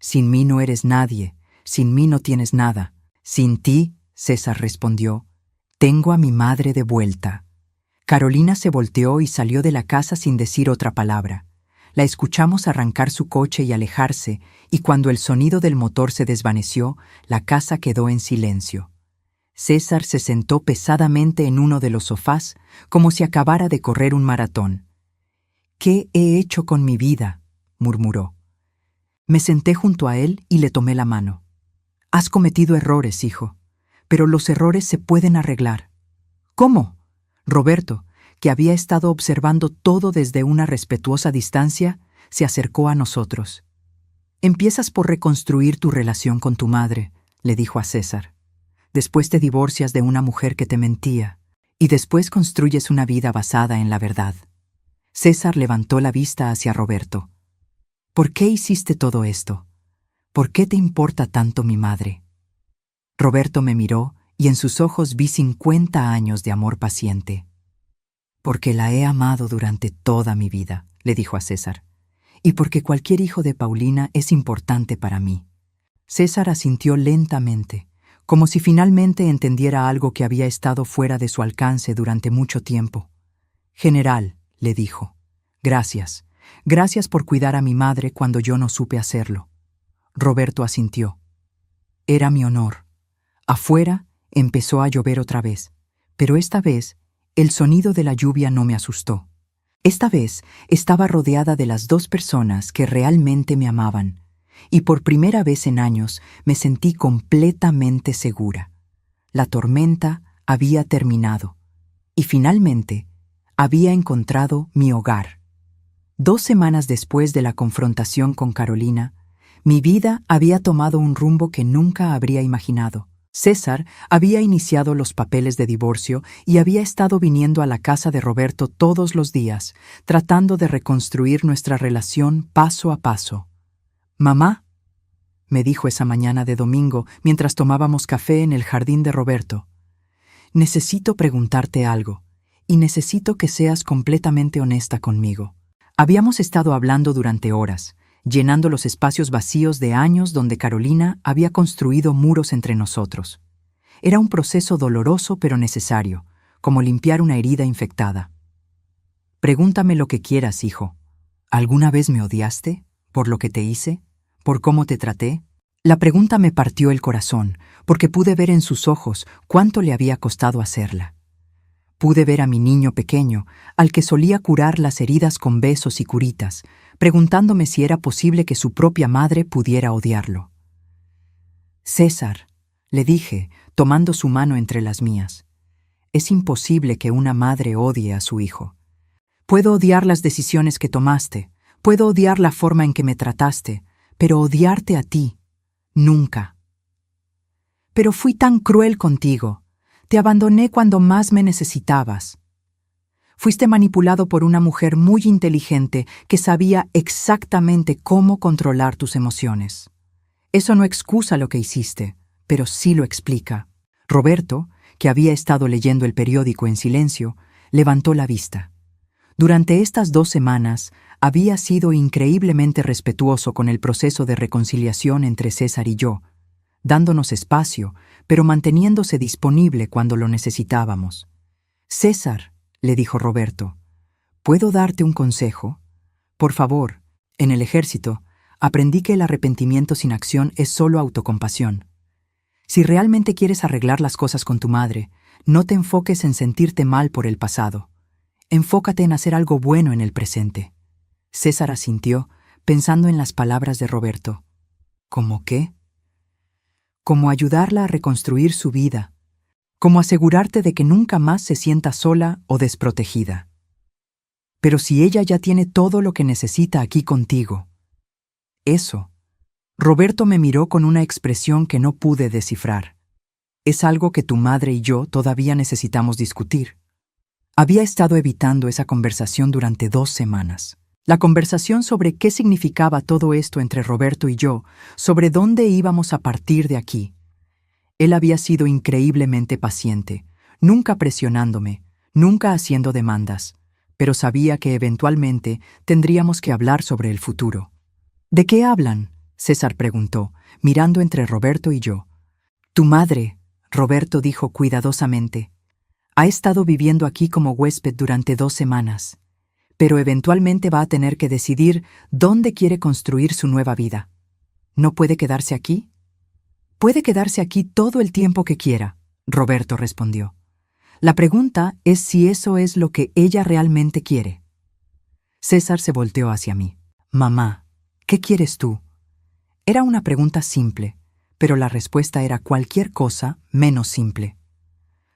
Sin mí no eres nadie, sin mí no tienes nada. Sin ti, César respondió, tengo a mi madre de vuelta. Carolina se volteó y salió de la casa sin decir otra palabra. La escuchamos arrancar su coche y alejarse, y cuando el sonido del motor se desvaneció, la casa quedó en silencio. César se sentó pesadamente en uno de los sofás, como si acabara de correr un maratón. «¿Qué he hecho con mi vida?», murmuró. Me senté junto a él y le tomé la mano. «Has cometido errores, hijo, pero los errores se pueden arreglar». «¿Cómo?». Roberto, que había estado observando todo desde una respetuosa distancia, se acercó a nosotros. «Empiezas por reconstruir tu relación con tu madre», le dijo a César. «Después te divorcias de una mujer que te mentía, y después construyes una vida basada en la verdad». César levantó la vista hacia Roberto. «¿Por qué hiciste todo esto? ¿Por qué te importa tanto mi madre?». Roberto me miró y en sus ojos vi 50 años de amor paciente. «Porque la he amado durante toda mi vida», le dijo a César, «y porque cualquier hijo de Paulina es importante para mí». César asintió lentamente, como si finalmente entendiera algo que había estado fuera de su alcance durante mucho tiempo. «General», le dijo, «gracias. Gracias por cuidar a mi madre cuando yo no supe hacerlo». Roberto asintió. «Era mi honor». Afuera empezó a llover otra vez, pero esta vez el sonido de la lluvia no me asustó. Esta vez estaba rodeada de las dos personas que realmente me amaban, y por primera vez en años me sentí completamente segura. La tormenta había terminado, y finalmente había encontrado mi hogar. 2 semanas después de la confrontación con Carolina, mi vida había tomado un rumbo que nunca habría imaginado. César había iniciado los papeles de divorcio y había estado viniendo a la casa de Roberto todos los días, tratando de reconstruir nuestra relación paso a paso. «Mamá», me dijo esa mañana de domingo mientras tomábamos café en el jardín de Roberto, «necesito preguntarte algo, y necesito que seas completamente honesta conmigo». Habíamos estado hablando durante horas, llenando los espacios vacíos de años donde Carolina había construido muros entre nosotros. Era un proceso doloroso pero necesario, como limpiar una herida infectada. «Pregúntame lo que quieras, hijo. ¿Alguna vez me odiaste? ¿Por lo que te hice? ¿Por cómo te traté?». La pregunta me partió el corazón, porque pude ver en sus ojos cuánto le había costado hacerla. Pude ver a mi niño pequeño, al que solía curar las heridas con besos y curitas, preguntándome si era posible que su propia madre pudiera odiarlo. «César», le dije, tomando su mano entre las mías, «es imposible que una madre odie a su hijo. Puedo odiar las decisiones que tomaste, puedo odiar la forma en que me trataste, pero odiarte a ti, nunca». «Pero fui tan cruel contigo. Te abandoné cuando más me necesitabas. Fuiste manipulado por una mujer muy inteligente que sabía exactamente cómo controlar tus emociones. Eso no excusa lo que hiciste, pero sí lo explica». Roberto, que había estado leyendo el periódico en silencio, levantó la vista. Durante estas 2 semanas había sido increíblemente respetuoso con el proceso de reconciliación entre César y yo, dándonos espacio, pero manteniéndose disponible cuando lo necesitábamos. «César», le dijo Roberto, «¿puedo darte un consejo? Por favor, en el ejército aprendí que el arrepentimiento sin acción es solo autocompasión. Si realmente quieres arreglar las cosas con tu madre, no te enfoques en sentirte mal por el pasado. Enfócate en hacer algo bueno en el presente». César asintió, pensando en las palabras de Roberto. «¿Cómo qué?». «Como ayudarla a reconstruir su vida, como asegurarte de que nunca más se sienta sola o desprotegida. Pero si ella ya tiene todo lo que necesita aquí contigo». «Eso». Roberto me miró con una expresión que no pude descifrar. «Es algo que tu madre y yo todavía necesitamos discutir». Había estado evitando esa conversación durante 2 semanas. La conversación sobre qué significaba todo esto entre Roberto y yo, sobre dónde íbamos a partir de aquí. Él había sido increíblemente paciente, nunca presionándome, nunca haciendo demandas, pero sabía que eventualmente tendríamos que hablar sobre el futuro. ¿De qué hablan?, César preguntó, mirando entre Roberto y yo. Tu madre, Roberto dijo cuidadosamente, ha estado viviendo aquí como huésped durante 2 semanas, pero eventualmente va a tener que decidir dónde quiere construir su nueva vida. ¿No puede quedarse aquí? Puede quedarse aquí todo el tiempo que quiera, Roberto respondió. La pregunta es si eso es lo que ella realmente quiere. César se volteó hacia mí. Mamá, ¿qué quieres tú? Era una pregunta simple, pero la respuesta era cualquier cosa menos simple.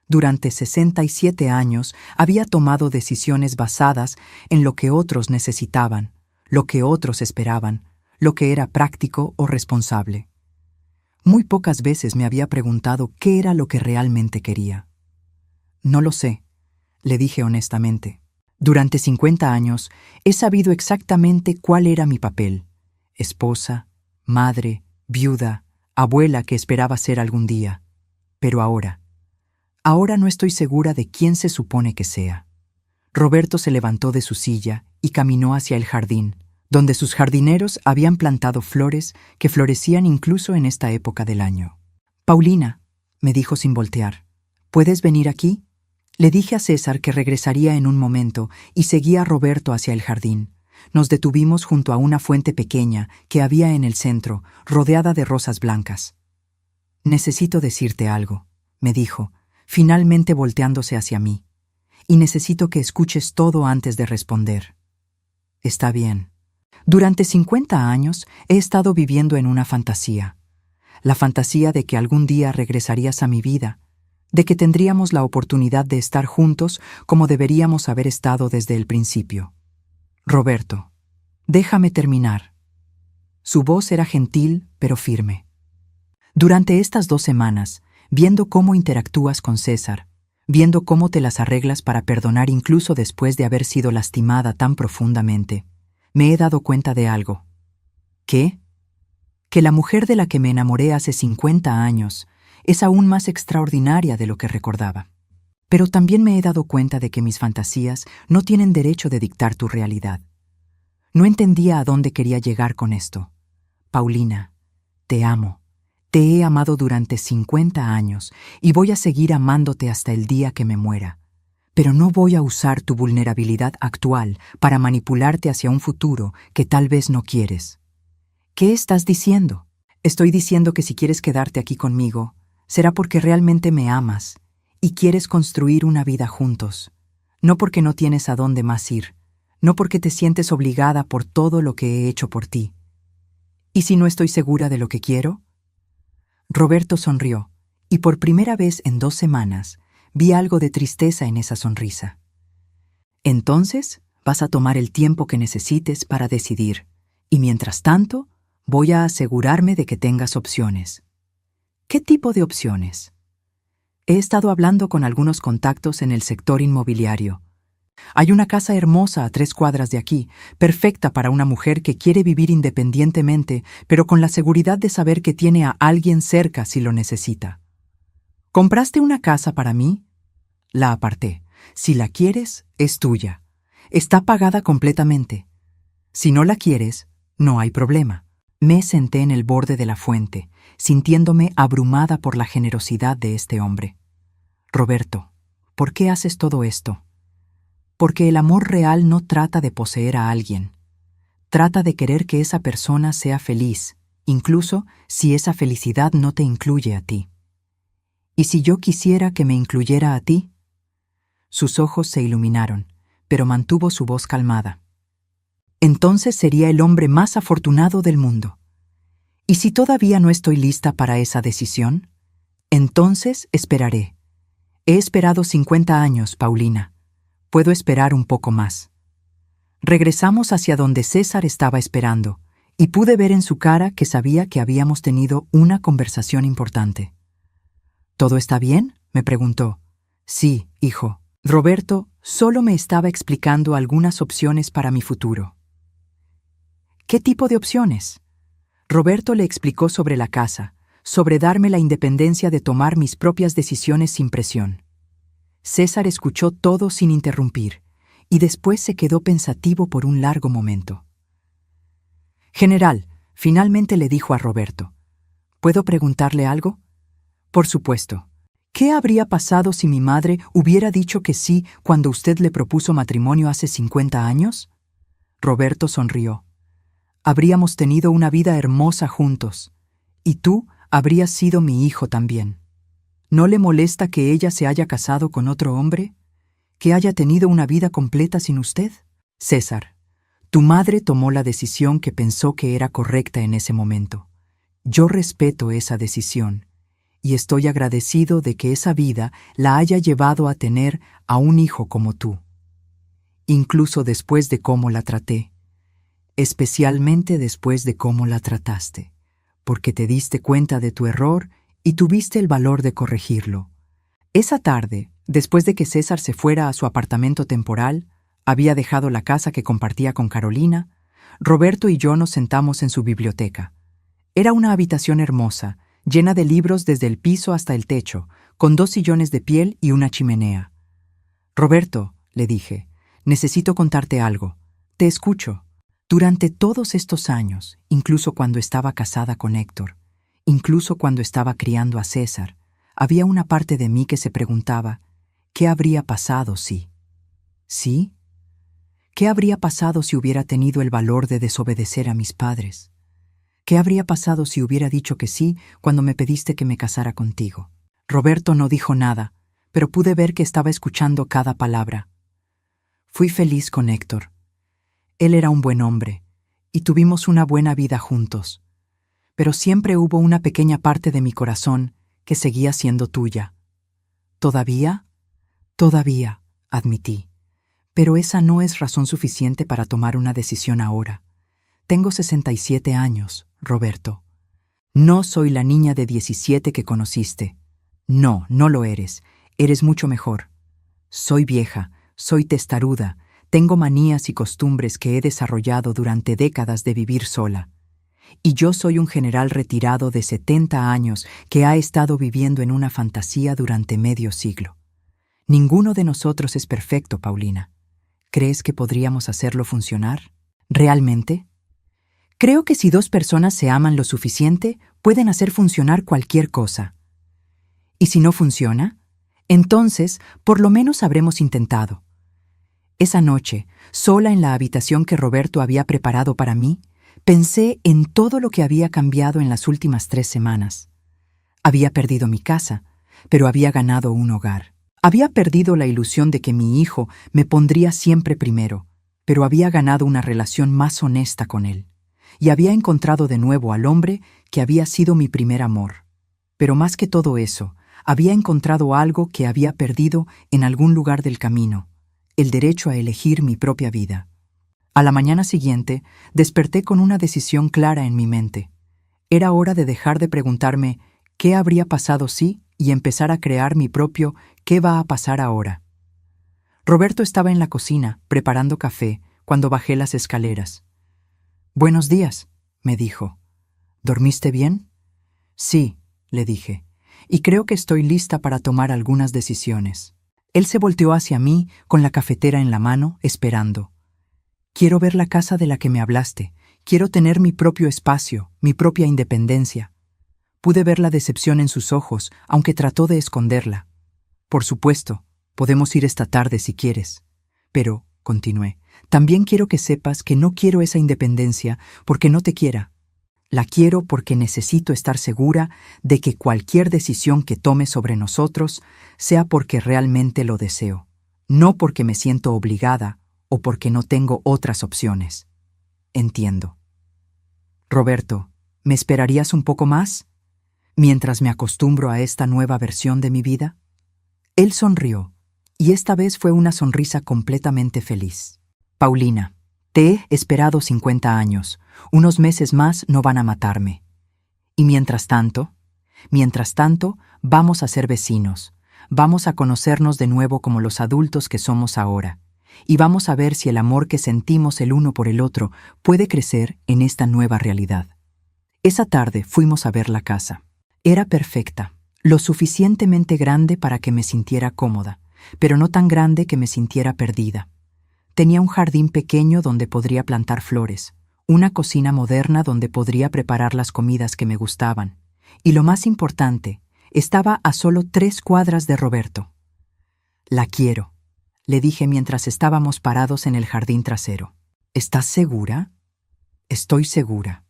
Durante 67 años había tomado decisiones basadas en lo que otros necesitaban, lo que otros esperaban, lo que era práctico o responsable. Muy pocas veces me había preguntado qué era lo que realmente quería. No lo sé, le dije honestamente. Durante 50 años he sabido exactamente cuál era mi papel: esposa, madre, viuda, abuela que esperaba ser algún día. Pero ahora no estoy segura de quién se supone que sea. Roberto se levantó de su silla y caminó hacia el jardín, donde sus jardineros habían plantado flores que florecían incluso en esta época del año. Paulina, me dijo sin voltear, ¿puedes venir aquí? Le dije a César que regresaría en un momento y seguí a Roberto hacia el jardín. Nos detuvimos junto a una fuente pequeña que había en el centro, rodeada de rosas blancas. Necesito decirte algo, me dijo, finalmente volteándose hacia mí, y necesito que escuches todo antes de responder. Está bien. Durante 50 años he estado viviendo en una fantasía. La fantasía de que algún día regresarías a mi vida, de que tendríamos la oportunidad de estar juntos como deberíamos haber estado desde el principio. Roberto, déjame terminar. Su voz era gentil, pero firme. Durante estas 2 semanas, viendo cómo interactúas con César, viendo cómo te las arreglas para perdonar incluso después de haber sido lastimada tan profundamente, me he dado cuenta de algo. ¿Qué? Que la mujer de la que me enamoré hace 50 años es aún más extraordinaria de lo que recordaba. Pero también me he dado cuenta de que mis fantasías no tienen derecho de dictar tu realidad. No entendía a dónde quería llegar con esto. Paulina, te amo. Te he amado durante 50 años y voy a seguir amándote hasta el día que me muera. Pero no voy a usar tu vulnerabilidad actual para manipularte hacia un futuro que tal vez no quieres. ¿Qué estás diciendo? Estoy diciendo que si quieres quedarte aquí conmigo, será porque realmente me amas y quieres construir una vida juntos, no porque no tienes a dónde más ir, no porque te sientes obligada por todo lo que he hecho por ti. ¿Y si no estoy segura de lo que quiero? Roberto sonrió, y por primera vez en 2 semanas vi algo de tristeza en esa sonrisa. Entonces vas a tomar el tiempo que necesites para decidir, y mientras tanto voy a asegurarme de que tengas opciones. ¿Qué tipo de opciones? He estado hablando con algunos contactos en el sector inmobiliario. Hay una casa hermosa a 3 cuadras de aquí, perfecta para una mujer que quiere vivir independientemente, pero con la seguridad de saber que tiene a alguien cerca si lo necesita. ¿Compraste una casa para mí? La aparté. Si la quieres, es tuya. Está pagada completamente. Si no la quieres, no hay problema. Me senté en el borde de la fuente, sintiéndome abrumada por la generosidad de este hombre. Roberto, ¿por qué haces todo esto? Porque el amor real no trata de poseer a alguien. Trata de querer que esa persona sea feliz, incluso si esa felicidad no te incluye a ti. ¿Y si yo quisiera que me incluyera a ti? Sus ojos se iluminaron, pero mantuvo su voz calmada. Entonces sería el hombre más afortunado del mundo. ¿Y si todavía no estoy lista para esa decisión? Entonces esperaré. He esperado 50 años, Paulina. Puedo esperar un poco más. Regresamos hacia donde César estaba esperando, y pude ver en su cara que sabía que habíamos tenido una conversación importante. ¿Todo está bien?, me preguntó. Sí, hijo. Roberto solo me estaba explicando algunas opciones para mi futuro. ¿Qué tipo de opciones? Roberto le explicó sobre la casa, sobre darme la independencia de tomar mis propias decisiones sin presión. César escuchó todo sin interrumpir, y después se quedó pensativo por un largo momento. General, finalmente le dijo a Roberto, ¿puedo preguntarle algo? Por supuesto. ¿Qué habría pasado si mi madre hubiera dicho que sí cuando usted le propuso matrimonio hace 50 años? Roberto sonrió. Habríamos tenido una vida hermosa juntos, y tú habrías sido mi hijo también. ¿No le molesta que ella se haya casado con otro hombre? ¿Que haya tenido una vida completa sin usted? César, tu madre tomó la decisión que pensó que era correcta en ese momento. Yo respeto esa decisión, y estoy agradecido de que esa vida la haya llevado a tener a un hijo como tú. Incluso después de cómo la traté. Especialmente después de cómo la trataste, porque te diste cuenta de tu error y tuviste el valor de corregirlo. Esa tarde, después de que César se fuera a su apartamento temporal, había dejado la casa que compartía con Carolina, Roberto y yo nos sentamos en su biblioteca. Era una habitación hermosa, llena de libros desde el piso hasta el techo, con 2 sillones de piel y una chimenea. Roberto, le dije, necesito contarte algo. Te escucho. Durante todos estos años, incluso cuando estaba casada con Héctor, incluso cuando estaba criando a César, había una parte de mí que se preguntaba, ¿qué habría pasado si? ¿Sí? ¿Qué habría pasado si hubiera tenido el valor de desobedecer a mis padres? ¿Qué habría pasado si hubiera dicho que sí cuando me pediste que me casara contigo? Roberto no dijo nada, pero pude ver que estaba escuchando cada palabra. Fui feliz con Héctor. Él era un buen hombre, y tuvimos una buena vida juntos. Pero siempre hubo una pequeña parte de mi corazón que seguía siendo tuya. ¿Todavía? Todavía, admití. Pero esa no es razón suficiente para tomar una decisión ahora. Tengo 67 años, Roberto. No soy la niña de 17 que conociste. No, no lo eres. Eres mucho mejor. Soy vieja, soy testaruda, tengo manías y costumbres que he desarrollado durante décadas de vivir sola. Y yo soy un general retirado de 70 años que ha estado viviendo en una fantasía durante medio siglo. Ninguno de nosotros es perfecto, Paulina. ¿Crees que podríamos hacerlo funcionar? ¿Realmente? Creo que si 2 personas se aman lo suficiente, pueden hacer funcionar cualquier cosa. ¿Y si no funciona? Entonces, por lo menos habremos intentado. Esa noche, sola en la habitación que Roberto había preparado para mí, pensé en todo lo que había cambiado en las últimas 3 semanas. Había perdido mi casa, pero había ganado un hogar. Había perdido la ilusión de que mi hijo me pondría siempre primero, pero había ganado una relación más honesta con él. Y había encontrado de nuevo al hombre que había sido mi primer amor. Pero más que todo eso, había encontrado algo que había perdido en algún lugar del camino, el derecho a elegir mi propia vida. A la mañana siguiente, desperté con una decisión clara en mi mente. Era hora de dejar de preguntarme ¿qué habría pasado si? Y empezar a crear mi propio ¿qué va a pasar ahora? Roberto estaba en la cocina, preparando café, cuando bajé las escaleras. «Buenos días», me dijo. «¿Dormiste bien?» «Sí», le dije, «y creo que estoy lista para tomar algunas decisiones». Él se volteó hacia mí, con la cafetera en la mano, esperando. «Quiero ver la casa de la que me hablaste. Quiero tener mi propio espacio, mi propia independencia». Pude ver la decepción en sus ojos, aunque trató de esconderla. «Por supuesto, podemos ir esta tarde si quieres. Pero», continué, «también quiero que sepas que no quiero esa independencia porque no te quiera. La quiero porque necesito estar segura de que cualquier decisión que tome sobre nosotros sea porque realmente lo deseo, no porque me siento obligada o porque no tengo otras opciones. Entiendo». «Roberto, ¿me esperarías un poco más? Mientras me acostumbro a esta nueva versión de mi vida». Él sonrió, y esta vez fue una sonrisa completamente feliz. «Paulina, te he esperado 50 años. Unos meses más no van a matarme. Y mientras tanto, vamos a ser vecinos. Vamos a conocernos de nuevo como los adultos que somos ahora. Y vamos a ver si el amor que sentimos el uno por el otro puede crecer en esta nueva realidad». Esa tarde fuimos a ver la casa. Era perfecta, lo suficientemente grande para que me sintiera cómoda, pero no tan grande que me sintiera perdida. Tenía un jardín pequeño donde podría plantar flores, una cocina moderna donde podría preparar las comidas que me gustaban, y lo más importante, estaba a solo 3 cuadras de Roberto. «La quiero», le dije mientras estábamos parados en el jardín trasero. «¿Estás segura?» «Estoy segura».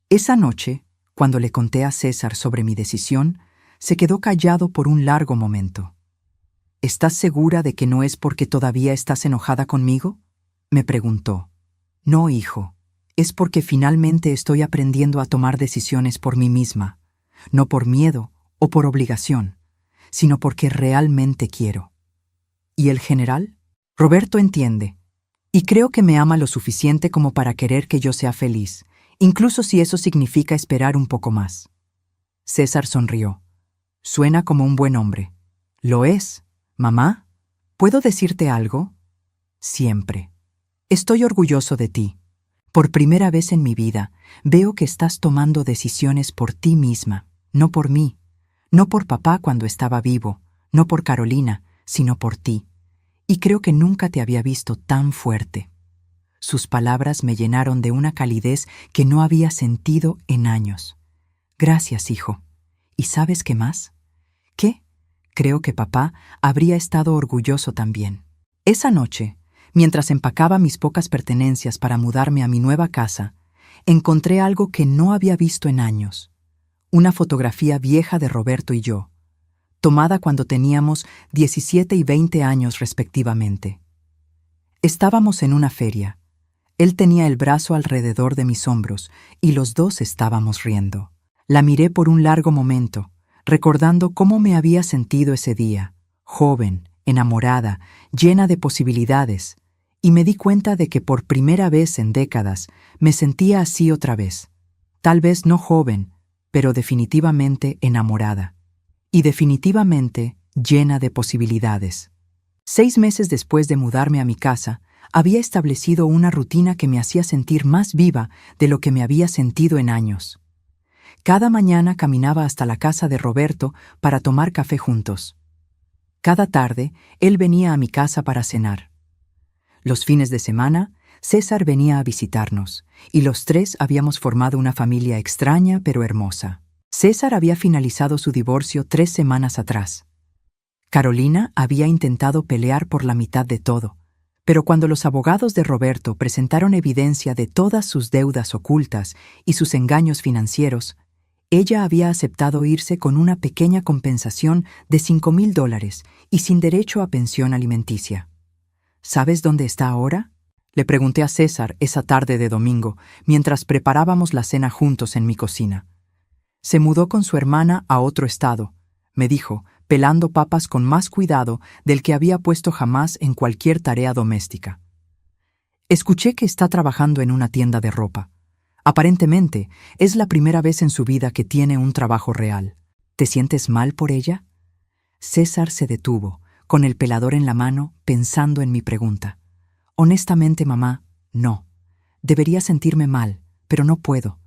Esa noche, cuando le conté a César sobre mi decisión, se quedó callado por un largo momento. «¿Estás segura de que no es porque todavía estás enojada conmigo?», me preguntó. «No, hijo, es porque finalmente estoy aprendiendo a tomar decisiones por mí misma, no por miedo o por obligación, sino porque realmente quiero». ¿Y el general? Roberto entiende, y creo que me ama lo suficiente como para querer que yo sea feliz, incluso si eso significa esperar un poco más. César sonrió. Suena como un buen hombre. Lo es. ¿Mamá? ¿Puedo decirte algo? Siempre. Estoy orgulloso de ti. Por primera vez en mi vida, veo que estás tomando decisiones por ti misma, no por mí, no por papá cuando estaba vivo, no por Carolina, sino por ti. Y creo que nunca te había visto tan fuerte. Sus palabras me llenaron de una calidez que no había sentido en años. Gracias, hijo. ¿Y sabes qué más? ¿Qué? Creo que papá habría estado orgulloso también. Esa noche, mientras empacaba mis pocas pertenencias para mudarme a mi nueva casa, encontré algo que no había visto en años. Una fotografía vieja de Roberto y yo, tomada cuando teníamos 17 y 20 años respectivamente. Estábamos en una feria. Él tenía el brazo alrededor de mis hombros y los dos estábamos riendo. La miré por un largo momento, recordando cómo me había sentido ese día, joven, enamorada, llena de posibilidades, y me di cuenta de que por primera vez en décadas me sentía así otra vez. Tal vez no joven, pero definitivamente enamorada. Y definitivamente llena de posibilidades. 6 meses después de mudarme a mi casa, había establecido una rutina que me hacía sentir más viva de lo que me había sentido en años. Cada mañana caminaba hasta la casa de Roberto para tomar café juntos. Cada tarde, él venía a mi casa para cenar. Los fines de semana, César venía a visitarnos, y los 3 habíamos formado una familia extraña pero hermosa. César había finalizado su divorcio 3 semanas atrás. Carolina había intentado pelear por la mitad de todo, pero cuando los abogados de Roberto presentaron evidencia de todas sus deudas ocultas y sus engaños financieros, ella había aceptado irse con una pequeña compensación de $5,000 y sin derecho a pensión alimenticia. ¿Sabes dónde está ahora?, le pregunté a César esa tarde de domingo, mientras preparábamos la cena juntos en mi cocina. Se mudó con su hermana a otro estado, me dijo, pelando papas con más cuidado del que había puesto jamás en cualquier tarea doméstica. Escuché que está trabajando en una tienda de ropa. Aparentemente, es la primera vez en su vida que tiene un trabajo real. ¿Te sientes mal por ella? César se detuvo, con el pelador en la mano, pensando en mi pregunta. Honestamente, mamá, no. Debería sentirme mal, pero no puedo.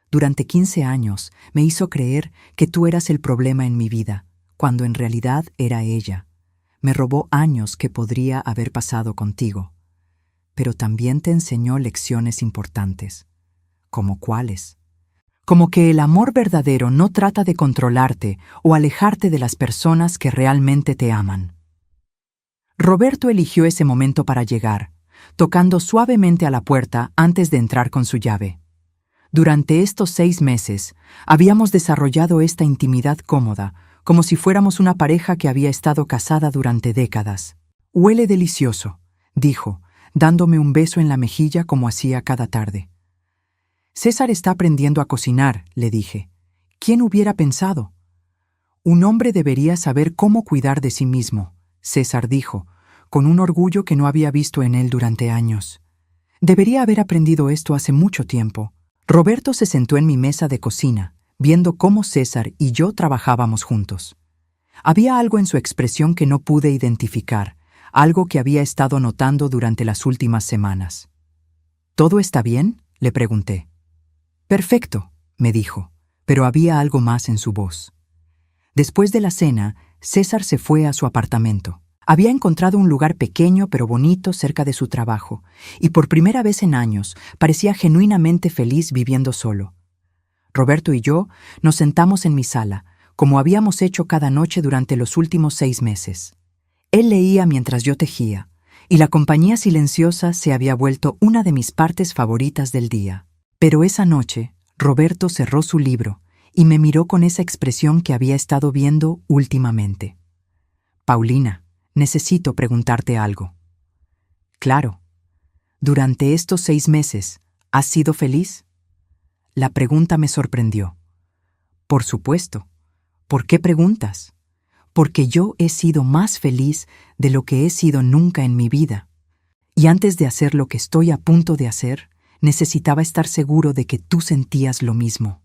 Durante 15 años me hizo creer que tú eras el problema en mi vida, cuando en realidad era ella. Me robó años que podría haber pasado contigo. Pero también te enseñó lecciones importantes. ¿Cómo cuáles? Como que el amor verdadero no trata de controlarte o alejarte de las personas que realmente te aman. Roberto eligió ese momento para llegar, tocando suavemente a la puerta antes de entrar con su llave. Durante estos 6 meses, habíamos desarrollado esta intimidad cómoda, como si fuéramos una pareja que había estado casada durante décadas. «Huele delicioso», dijo, dándome un beso en la mejilla como hacía cada tarde. «César está aprendiendo a cocinar», le dije. «¿Quién hubiera pensado?» «Un hombre debería saber cómo cuidar de sí mismo», César dijo, con un orgullo que no había visto en él durante años. «Debería haber aprendido esto hace mucho tiempo». Roberto se sentó en mi mesa de cocina, viendo cómo César y yo trabajábamos juntos. Había algo en su expresión que no pude identificar, algo que había estado notando durante las últimas semanas. «¿Todo está bien?», le pregunté. «Perfecto», me dijo, pero había algo más en su voz. Después de la cena, César se fue a su apartamento. Había encontrado un lugar pequeño pero bonito cerca de su trabajo, y por primera vez en años parecía genuinamente feliz viviendo solo. Roberto y yo nos sentamos en mi sala, como habíamos hecho cada noche durante los últimos 6 meses. Él leía mientras yo tejía, y la compañía silenciosa se había vuelto una de mis partes favoritas del día. Pero esa noche, Roberto cerró su libro y me miró con esa expresión que había estado viendo últimamente. «Paulina, necesito preguntarte algo». «Claro. Durante estos 6 meses, ¿has sido feliz?» La pregunta me sorprendió. «Por supuesto. ¿Por qué preguntas?» «Porque yo he sido más feliz de lo que he sido nunca en mi vida. Y antes de hacer lo que estoy a punto de hacer, necesitaba estar seguro de que tú sentías lo mismo».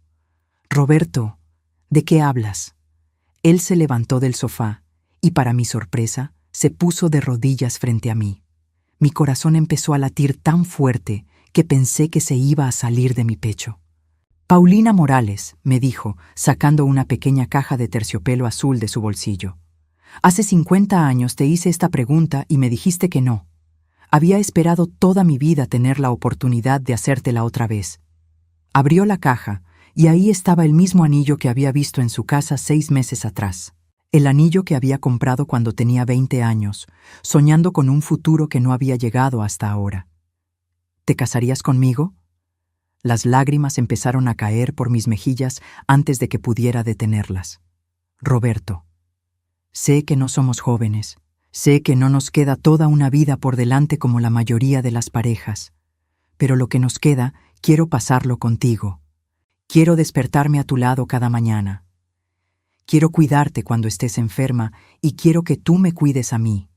«Roberto, ¿de qué hablas?» Él se levantó del sofá y, para mi sorpresa, se puso de rodillas frente a mí. Mi corazón empezó a latir tan fuerte que pensé que se iba a salir de mi pecho. «Paulina Morales», me dijo, sacando una pequeña caja de terciopelo azul de su bolsillo. «Hace 50 años te hice esta pregunta y me dijiste que no. Había esperado toda mi vida tener la oportunidad de hacértela otra vez». Abrió la caja y ahí estaba el mismo anillo que había visto en su casa 6 meses atrás. El anillo que había comprado cuando tenía 20 años, soñando con un futuro que no había llegado hasta ahora. «¿Te casarías conmigo?» Las lágrimas empezaron a caer por mis mejillas antes de que pudiera detenerlas. «Roberto, sé que no somos jóvenes, sé que no nos queda toda una vida por delante como la mayoría de las parejas, pero lo que nos queda quiero pasarlo contigo. Quiero despertarme a tu lado cada mañana. Quiero cuidarte cuando estés enferma y quiero que tú me cuides a mí.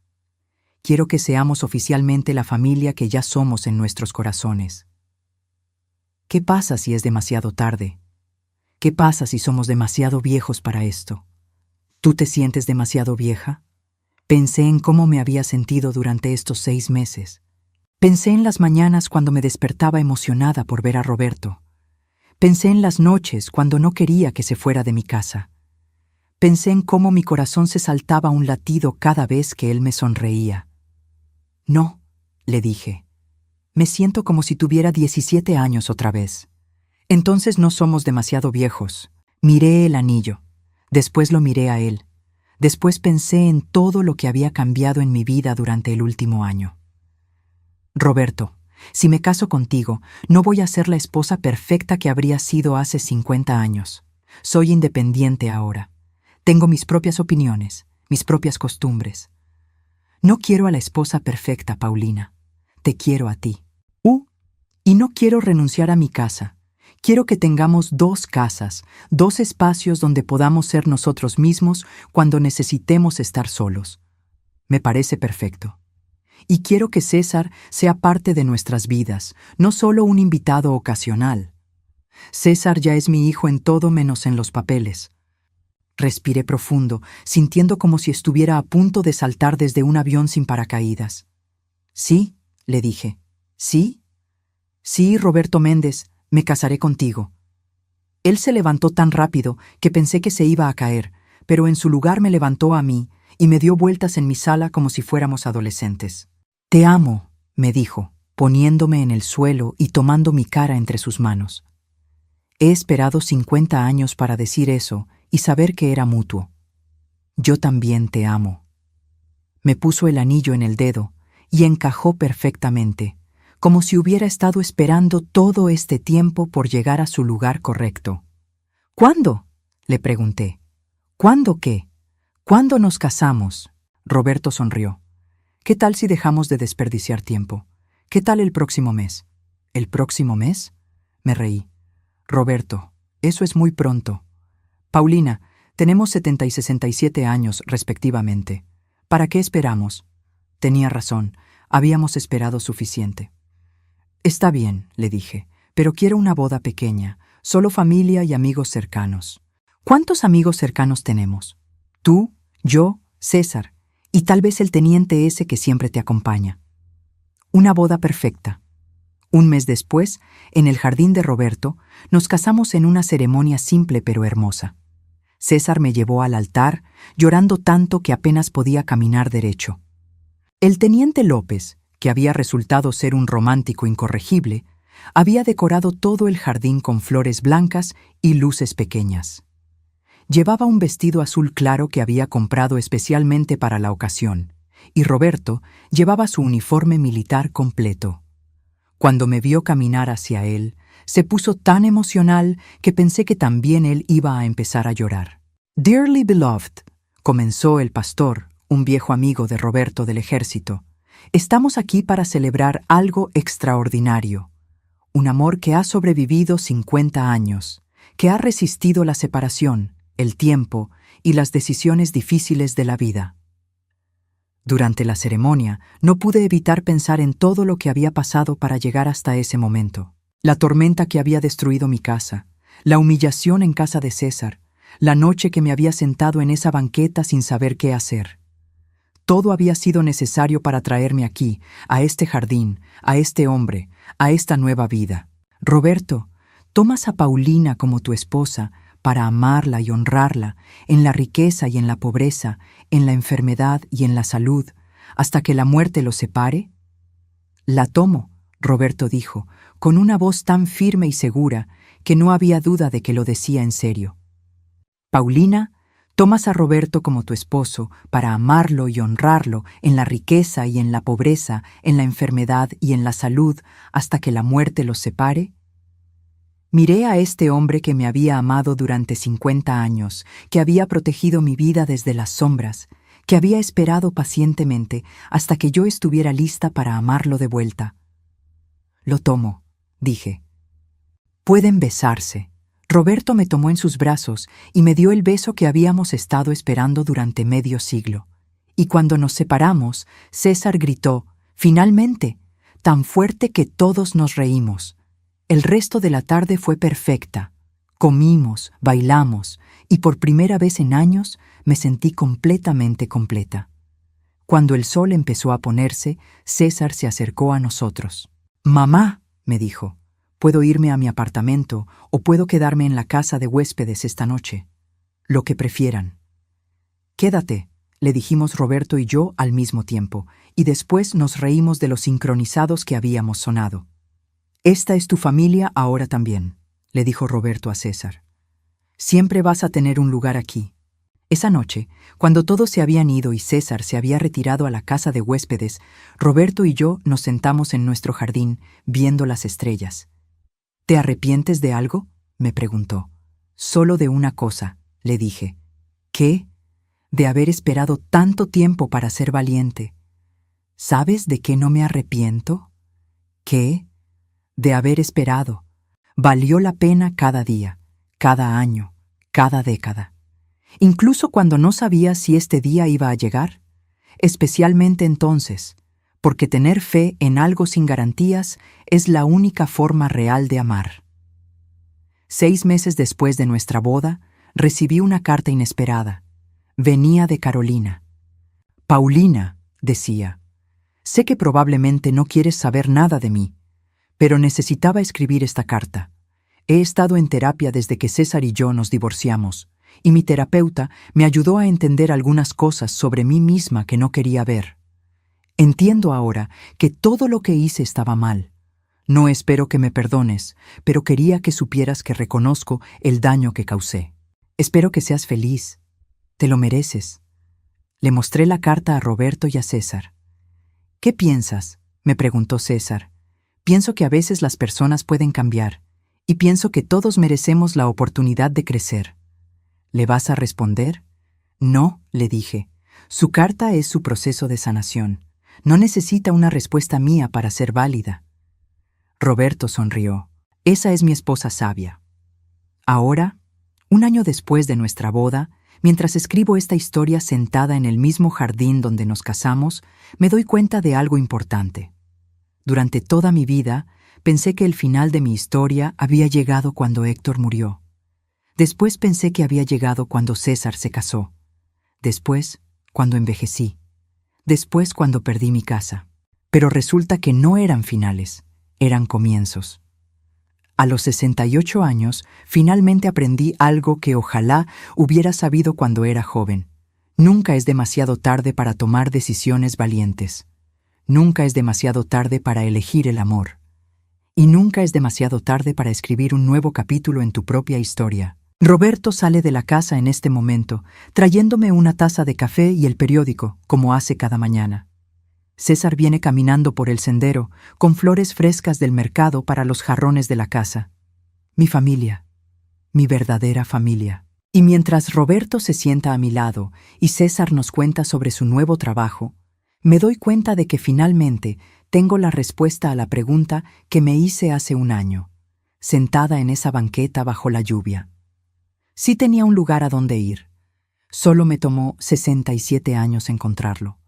Quiero que seamos oficialmente la familia que ya somos en nuestros corazones. ¿Qué pasa si es demasiado tarde? ¿Qué pasa si somos demasiado viejos para esto? ¿Tú te sientes demasiado vieja?» Pensé en cómo me había sentido durante estos 6 meses. Pensé en las mañanas cuando me despertaba emocionada por ver a Roberto. Pensé en las noches cuando no quería que se fuera de mi casa. Pensé en cómo mi corazón se saltaba un latido cada vez que él me sonreía. «No», le dije. «Me siento como si tuviera 17 años otra vez». «Entonces no somos demasiado viejos». Miré el anillo. Después lo miré a él. Después pensé en todo lo que había cambiado en mi vida durante el último año. «Roberto, si me caso contigo, no voy a ser la esposa perfecta que habría sido hace 50 años. Soy independiente ahora. Tengo mis propias opiniones, mis propias costumbres. No quiero a la esposa perfecta, Paulina. Te quiero a ti. Y no quiero renunciar a mi casa. Quiero que tengamos 2 casas, 2 espacios donde podamos ser nosotros mismos cuando necesitemos estar solos. Me parece perfecto. Y quiero que César sea parte de nuestras vidas, no solo un invitado ocasional. César ya es mi hijo en todo menos en los papeles». Respiré profundo, sintiendo como si estuviera a punto de saltar desde un avión sin paracaídas. «Sí», le dije. «¿Sí? Sí, Roberto Méndez, me casaré contigo». Él se levantó tan rápido que pensé que se iba a caer, pero en su lugar me levantó a mí y me dio vueltas en mi sala como si fuéramos adolescentes. «Te amo», me dijo, poniéndome en el suelo y tomando mi cara entre sus manos. He esperado 50 años para decir eso y saber que era mutuo. «Yo también te amo». Me puso el anillo en el dedo y encajó perfectamente, como si hubiera estado esperando todo este tiempo por llegar a su lugar correcto. «¿Cuándo?», le pregunté. «¿Cuándo qué? ¿Cuándo nos casamos?». Roberto sonrió. «¿Qué tal si dejamos de desperdiciar tiempo? ¿Qué tal el próximo mes?» «¿El próximo mes?», me reí. «Roberto, eso es muy pronto. Paulina, tenemos 70 y 67 años, respectivamente. ¿Para qué esperamos?». Tenía razón, habíamos esperado suficiente. «Está bien», le dije, «pero quiero una boda pequeña, solo familia y amigos cercanos». «¿Cuántos amigos cercanos tenemos?» «Tú, yo, César, y tal vez el teniente ese que siempre te acompaña». Una boda perfecta. Un mes después, en el jardín de Roberto, nos casamos en una ceremonia simple pero hermosa. César me llevó al altar, llorando tanto que apenas podía caminar derecho. El teniente López, que había resultado ser un romántico incorregible, había decorado todo el jardín con flores blancas y luces pequeñas. Llevaba un vestido azul claro que había comprado especialmente para la ocasión, y Roberto llevaba su uniforme militar completo. Cuando me vio caminar hacia él, se puso tan emocional que pensé que también él iba a empezar a llorar. «Dearly beloved», comenzó el pastor, un viejo amigo de Roberto del ejército, «estamos aquí para celebrar algo extraordinario. Un amor que ha sobrevivido 50 años, que ha resistido la separación, el tiempo y las decisiones difíciles de la vida». Durante la ceremonia, no pude evitar pensar en todo lo que había pasado para llegar hasta ese momento. La tormenta que había destruido mi casa, la humillación en casa de César, la noche que me había sentado en esa banqueta sin saber qué hacer. Todo había sido necesario para traerme aquí, a este jardín, a este hombre, a esta nueva vida. Roberto, tomas a Paulina como tu esposa para amarla y honrarla en la riqueza y en la pobreza, en la enfermedad y en la salud, hasta que la muerte los separe. La tomo, Roberto dijo, con una voz tan firme y segura que no había duda de que lo decía en serio. Paulina, tomas a Roberto como tu esposo para amarlo y honrarlo en la riqueza y en la pobreza, en la enfermedad y en la salud, hasta que la muerte los separe. Miré a este hombre que me había amado durante 50 años, que había protegido mi vida desde las sombras, que había esperado pacientemente hasta que yo estuviera lista para amarlo de vuelta. «Lo tomo», dije. «Pueden besarse». Roberto me tomó en sus brazos y me dio el beso que habíamos estado esperando durante medio siglo. Y cuando nos separamos, César gritó, «¡Finalmente!», tan fuerte que todos nos reímos. El resto de la tarde fue perfecta. Comimos, bailamos, y por primera vez en años me sentí completamente completa. Cuando el sol empezó a ponerse, César se acercó a nosotros. «Mamá», me dijo, «puedo irme a mi apartamento o puedo quedarme en la casa de huéspedes esta noche. Lo que prefieran». «Quédate», le dijimos Roberto y yo al mismo tiempo, y después nos reímos de lo sincronizados que habíamos sonado. «Esta es tu familia ahora también», le dijo Roberto a César. «Siempre vas a tener un lugar aquí». Esa noche, cuando todos se habían ido y César se había retirado a la casa de huéspedes, Roberto y yo nos sentamos en nuestro jardín, viendo las estrellas. «¿Te arrepientes de algo?», me preguntó. «Solo de una cosa», le dije. «¿Qué?». «De haber esperado tanto tiempo para ser valiente». «¿Sabes de qué no me arrepiento?». «¿Qué?». «De haber esperado. Valió la pena cada día, cada año, cada década. Incluso cuando no sabía si este día iba a llegar. Especialmente entonces, porque tener fe en algo sin garantías es la única forma real de amar». 6 meses después de nuestra boda, recibí una carta inesperada. Venía de Carolina. «Paulina», decía, «sé que probablemente no quieres saber nada de mí, pero necesitaba escribir esta carta. He estado en terapia desde que César y yo nos divorciamos, y mi terapeuta me ayudó a entender algunas cosas sobre mí misma que no quería ver. Entiendo ahora que todo lo que hice estaba mal. No espero que me perdones, pero quería que supieras que reconozco el daño que causé. Espero que seas feliz. Te lo mereces». Le mostré la carta a Roberto y a César. «¿Qué piensas?», me preguntó César. «Pienso que a veces las personas pueden cambiar, y pienso que todos merecemos la oportunidad de crecer». «¿Le vas a responder?». «No», le dije. «Su carta es su proceso de sanación. No necesita una respuesta mía para ser válida». Roberto sonrió. «Esa es mi esposa sabia». Ahora, 1 año después de nuestra boda, mientras escribo esta historia sentada en el mismo jardín donde nos casamos, me doy cuenta de algo importante. Durante toda mi vida, pensé que el final de mi historia había llegado cuando Héctor murió. Después pensé que había llegado cuando César se casó. Después, cuando envejecí. Después, cuando perdí mi casa. Pero resulta que no eran finales, eran comienzos. A los 68 años, finalmente aprendí algo que ojalá hubiera sabido cuando era joven. Nunca es demasiado tarde para tomar decisiones valientes. Nunca es demasiado tarde para elegir el amor. Y nunca es demasiado tarde para escribir un nuevo capítulo en tu propia historia. Roberto sale de la casa en este momento, trayéndome una taza de café y el periódico, como hace cada mañana. César viene caminando por el sendero, con flores frescas del mercado para los jarrones de la casa. Mi familia, mi verdadera familia. Y mientras Roberto se sienta a mi lado y César nos cuenta sobre su nuevo trabajo, me doy cuenta de que finalmente tengo la respuesta a la pregunta que me hice hace un año, sentada en esa banqueta bajo la lluvia. Sí tenía un lugar a donde ir. Solo me tomó 67 años encontrarlo,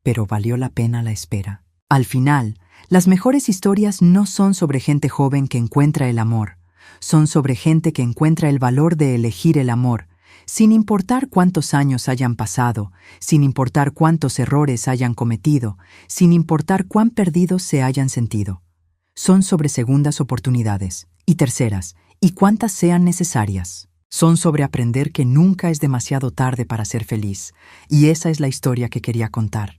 pero valió la pena la espera. Al final, las mejores historias no son sobre gente joven que encuentra el amor, son sobre gente que encuentra el valor de elegir el amor, sin importar cuántos años hayan pasado, sin importar cuántos errores hayan cometido, sin importar cuán perdidos se hayan sentido. Son sobre segundas oportunidades, y terceras, y cuantas sean necesarias. Son sobre aprender que nunca es demasiado tarde para ser feliz, y esa es la historia que quería contar.